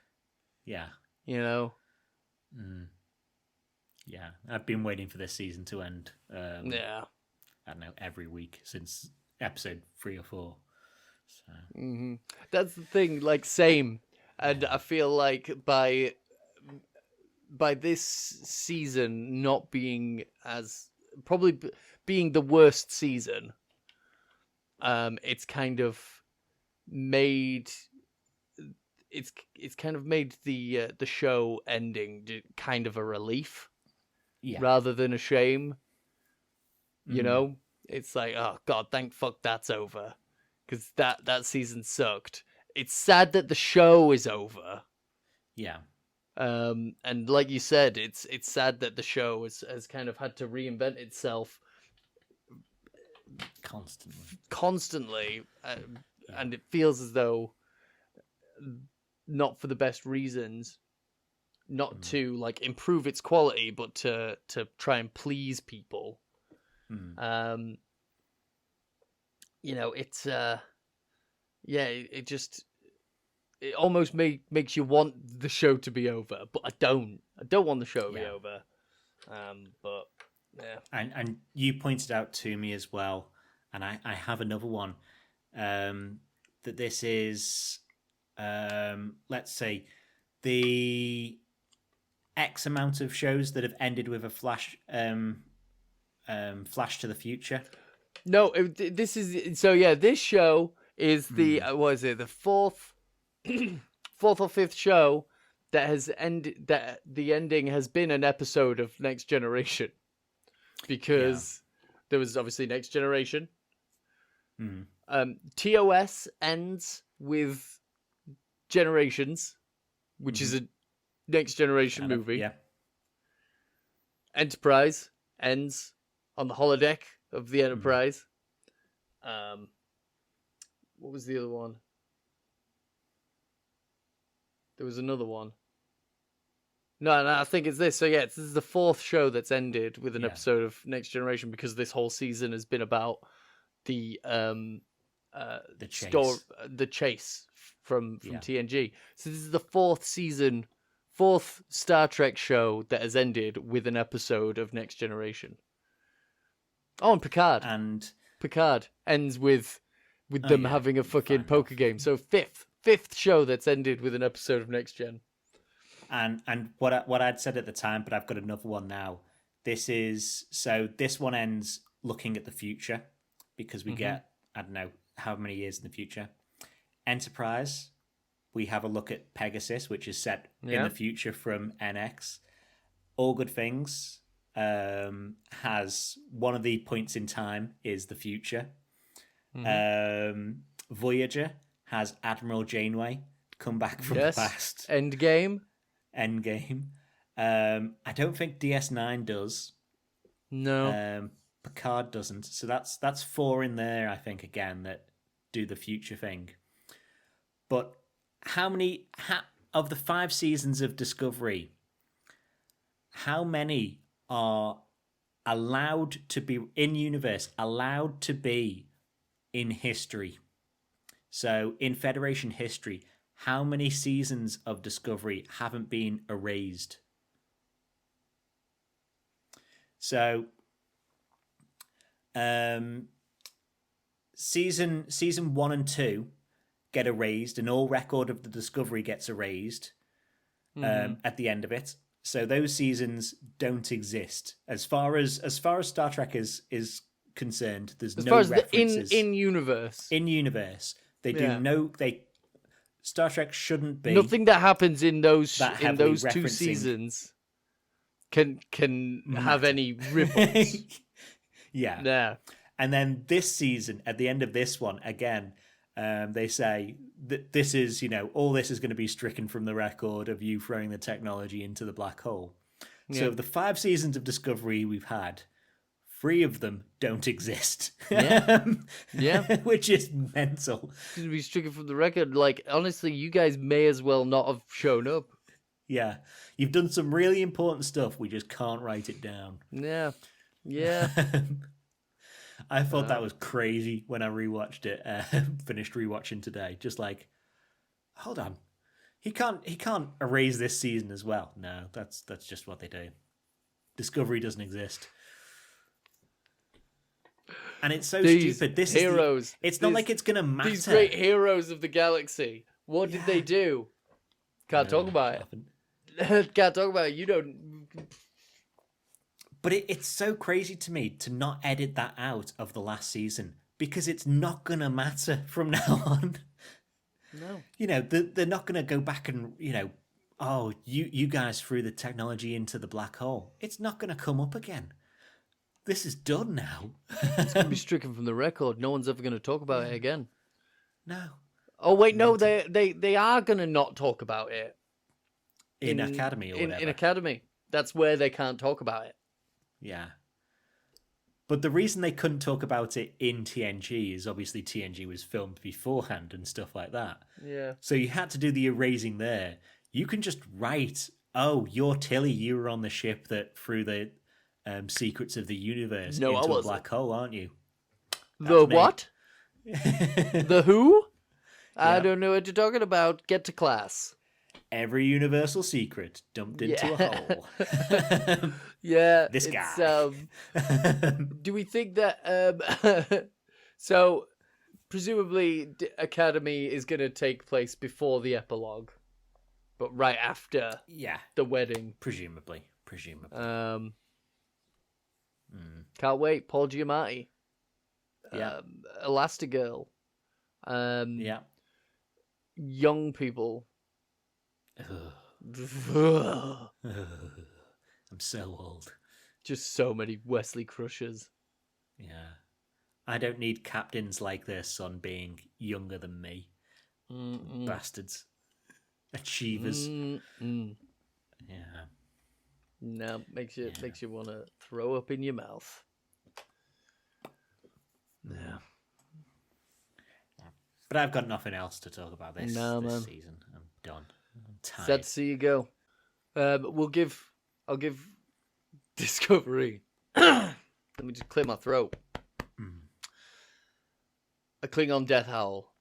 Yeah. You know. Yeah. I've been waiting for this season to end. Yeah. I don't know, every week since episode 3 or 4. So That's the thing. Like same, and I feel like by this season not being as probably being the worst season, it's kind of made the show ending kind of a relief yeah. rather than a shame. You know, it's like, oh God, thank fuck that's over, because that season sucked. It's sad that the show is over. Yeah. And like you said, it's sad that the show has kind of had to reinvent itself constantly, and it feels as though not for the best reasons, not to like improve its quality, but to try and please people. You know, it's it almost makes you want the show to be over, but I don't want the show to be over. But yeah. And you pointed out to me as well, and I have another one, that this is, let's say, the X amount of shows that have ended with a flash to the future. No, this is so. Yeah, this show is the what is it? The fourth or fifth show that has ended. That the ending has been an episode of Next Generation, because there was obviously Next Generation. TOS ends with Generations, which is a Next Generation movie. Yeah. Enterprise ends on the holodeck of the Enterprise. What was the other one? There was another one. No, I think it's this. So yeah, this is the fourth show that's ended with an episode of Next Generation, because this whole season has been about the chase. the chase from TNG. So this is the fourth Star Trek show that has ended with an episode of Next Generation. Oh, and Picard. Picard ends with them having a fucking poker game. So fifth show that's ended with an episode of Next Gen. And what I'd said at the time, but I've got another one now. This one ends looking at the future, because we get I don't know how many years in the future. Enterprise, we have a look at Pegasus, which is set in the future from NX. All Good Things has one of the points in time is the future. Voyager has Admiral Janeway come back from the past. Endgame. I don't think DS9 does. No. Picard doesn't. So that's 4 in there, I think, again, that do the future thing. But how many of the 5 seasons of Discovery, how many are allowed to be in universe, allowed to be in history? So in Federation history, how many seasons of Discovery haven't been erased? So season 1 and 2 get erased, and all record of the Discovery gets erased at the end of it. So those seasons don't exist as far as Star Trek is concerned. There's As no far as references in universe. In universe, they do Star Trek shouldn't be nothing that happens in those 2 referencing... seasons can have any ripples. Yeah. Yeah. And then this season, at the end of this one, again, they say that this is, all this is going to be stricken from the record of you throwing the technology into the black hole. Yeah. So of the 5 seasons of Discovery we've had, 3 of them don't exist. Yeah. Yeah. Which is mental. It's going to be stricken from the record. Like, honestly, you guys may as well not have shown up. Yeah. You've done some really important stuff. We just can't write it down. Yeah. Yeah. I thought that was crazy when I rewatched it. Finished rewatching today. Just like, hold on, he can't erase this season as well. No, that's just what they do. Discovery doesn't exist, and it's so stupid. This heroes. It's not like it's gonna matter. These great heroes of the galaxy. What did they do? Can't talk about it. Can't talk about it. You don't. But it's so crazy to me to not edit that out of the last season, because it's not going to matter from now on. No. They're not going to go back and, oh, you guys threw the technology into the black hole. It's not going to come up again. This is done now. It's going to be stricken from the record. No one's ever going to talk about it again. No. Oh, wait, no, they are going to not talk about it. In Academy or whatever. In Academy. That's where they can't talk about it. Yeah. But the reason they couldn't talk about it in TNG is obviously TNG was filmed beforehand and stuff like that. Yeah. So you had to do the erasing there. You can just write, oh, you're Tilly, you were on the ship that threw the secrets of the universe into a black hole, aren't you? The what? The who? I don't know what you're talking about. Get to class. Every universal secret dumped into a hole. Yeah. This guy. Do we think that... so, presumably, Academy is going to take place before the epilogue, but right after the wedding. Presumably. Can't wait. Paul Giamatti. Elastigirl. Young people. I'm so old. Just so many Wesley crushes. Yeah. I don't need captains like this on being younger than me. Bastards. Achievers. Yeah. No, makes you want to throw up in your mouth. Yeah. But I've got nothing else to talk about this season. I'm done. I'm tired. Sad to see you go. I'll give Discovery. Let me just clear my throat. A Klingon death howl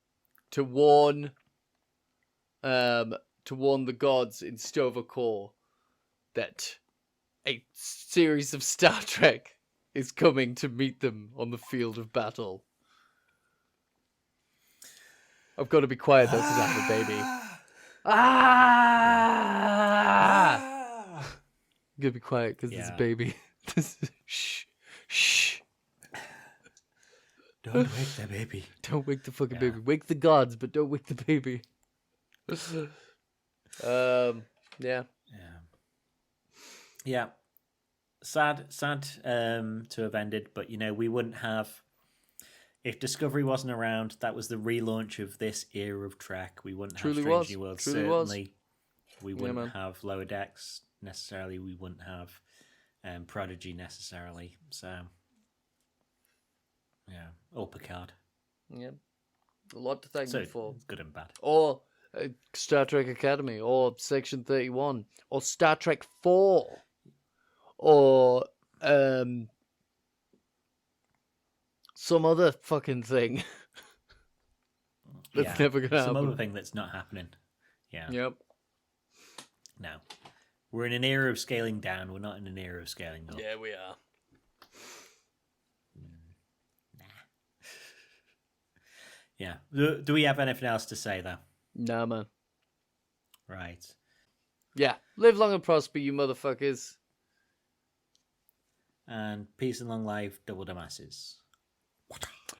to warn the gods in Stover Core that a series of Star Trek is coming to meet them on the field of battle. I've got to be quiet though because I have a baby. I'm gonna be quiet because there's a baby. Shh. Don't wake the baby. Don't wake the fucking Yeah. baby. Wake the gods, but don't wake the baby. Yeah. Yeah. Sad to have ended, but we wouldn't have, if Discovery wasn't around, that was the relaunch of this era of Trek. We wouldn't have Truly Strange was. New Worlds, Truly was. certainly. We wouldn't man. have Lower Decks necessarily. We wouldn't have Prodigy necessarily. So, yeah, or Picard. Yeah. A lot to thank So them for. good and bad. Or Star Trek Academy, or Section 31, or Star Trek 4, or some other fucking thing that's never gonna some happen. other thing that's not happening. Yeah. Yep. No. We're in an era of scaling down. We're not in an era of scaling up. Yeah, we are. Yeah. Do we have anything else to say, though? Nah, man. Right. Yeah. Live long and prosper, you motherfuckers. And peace and long life, double the masses.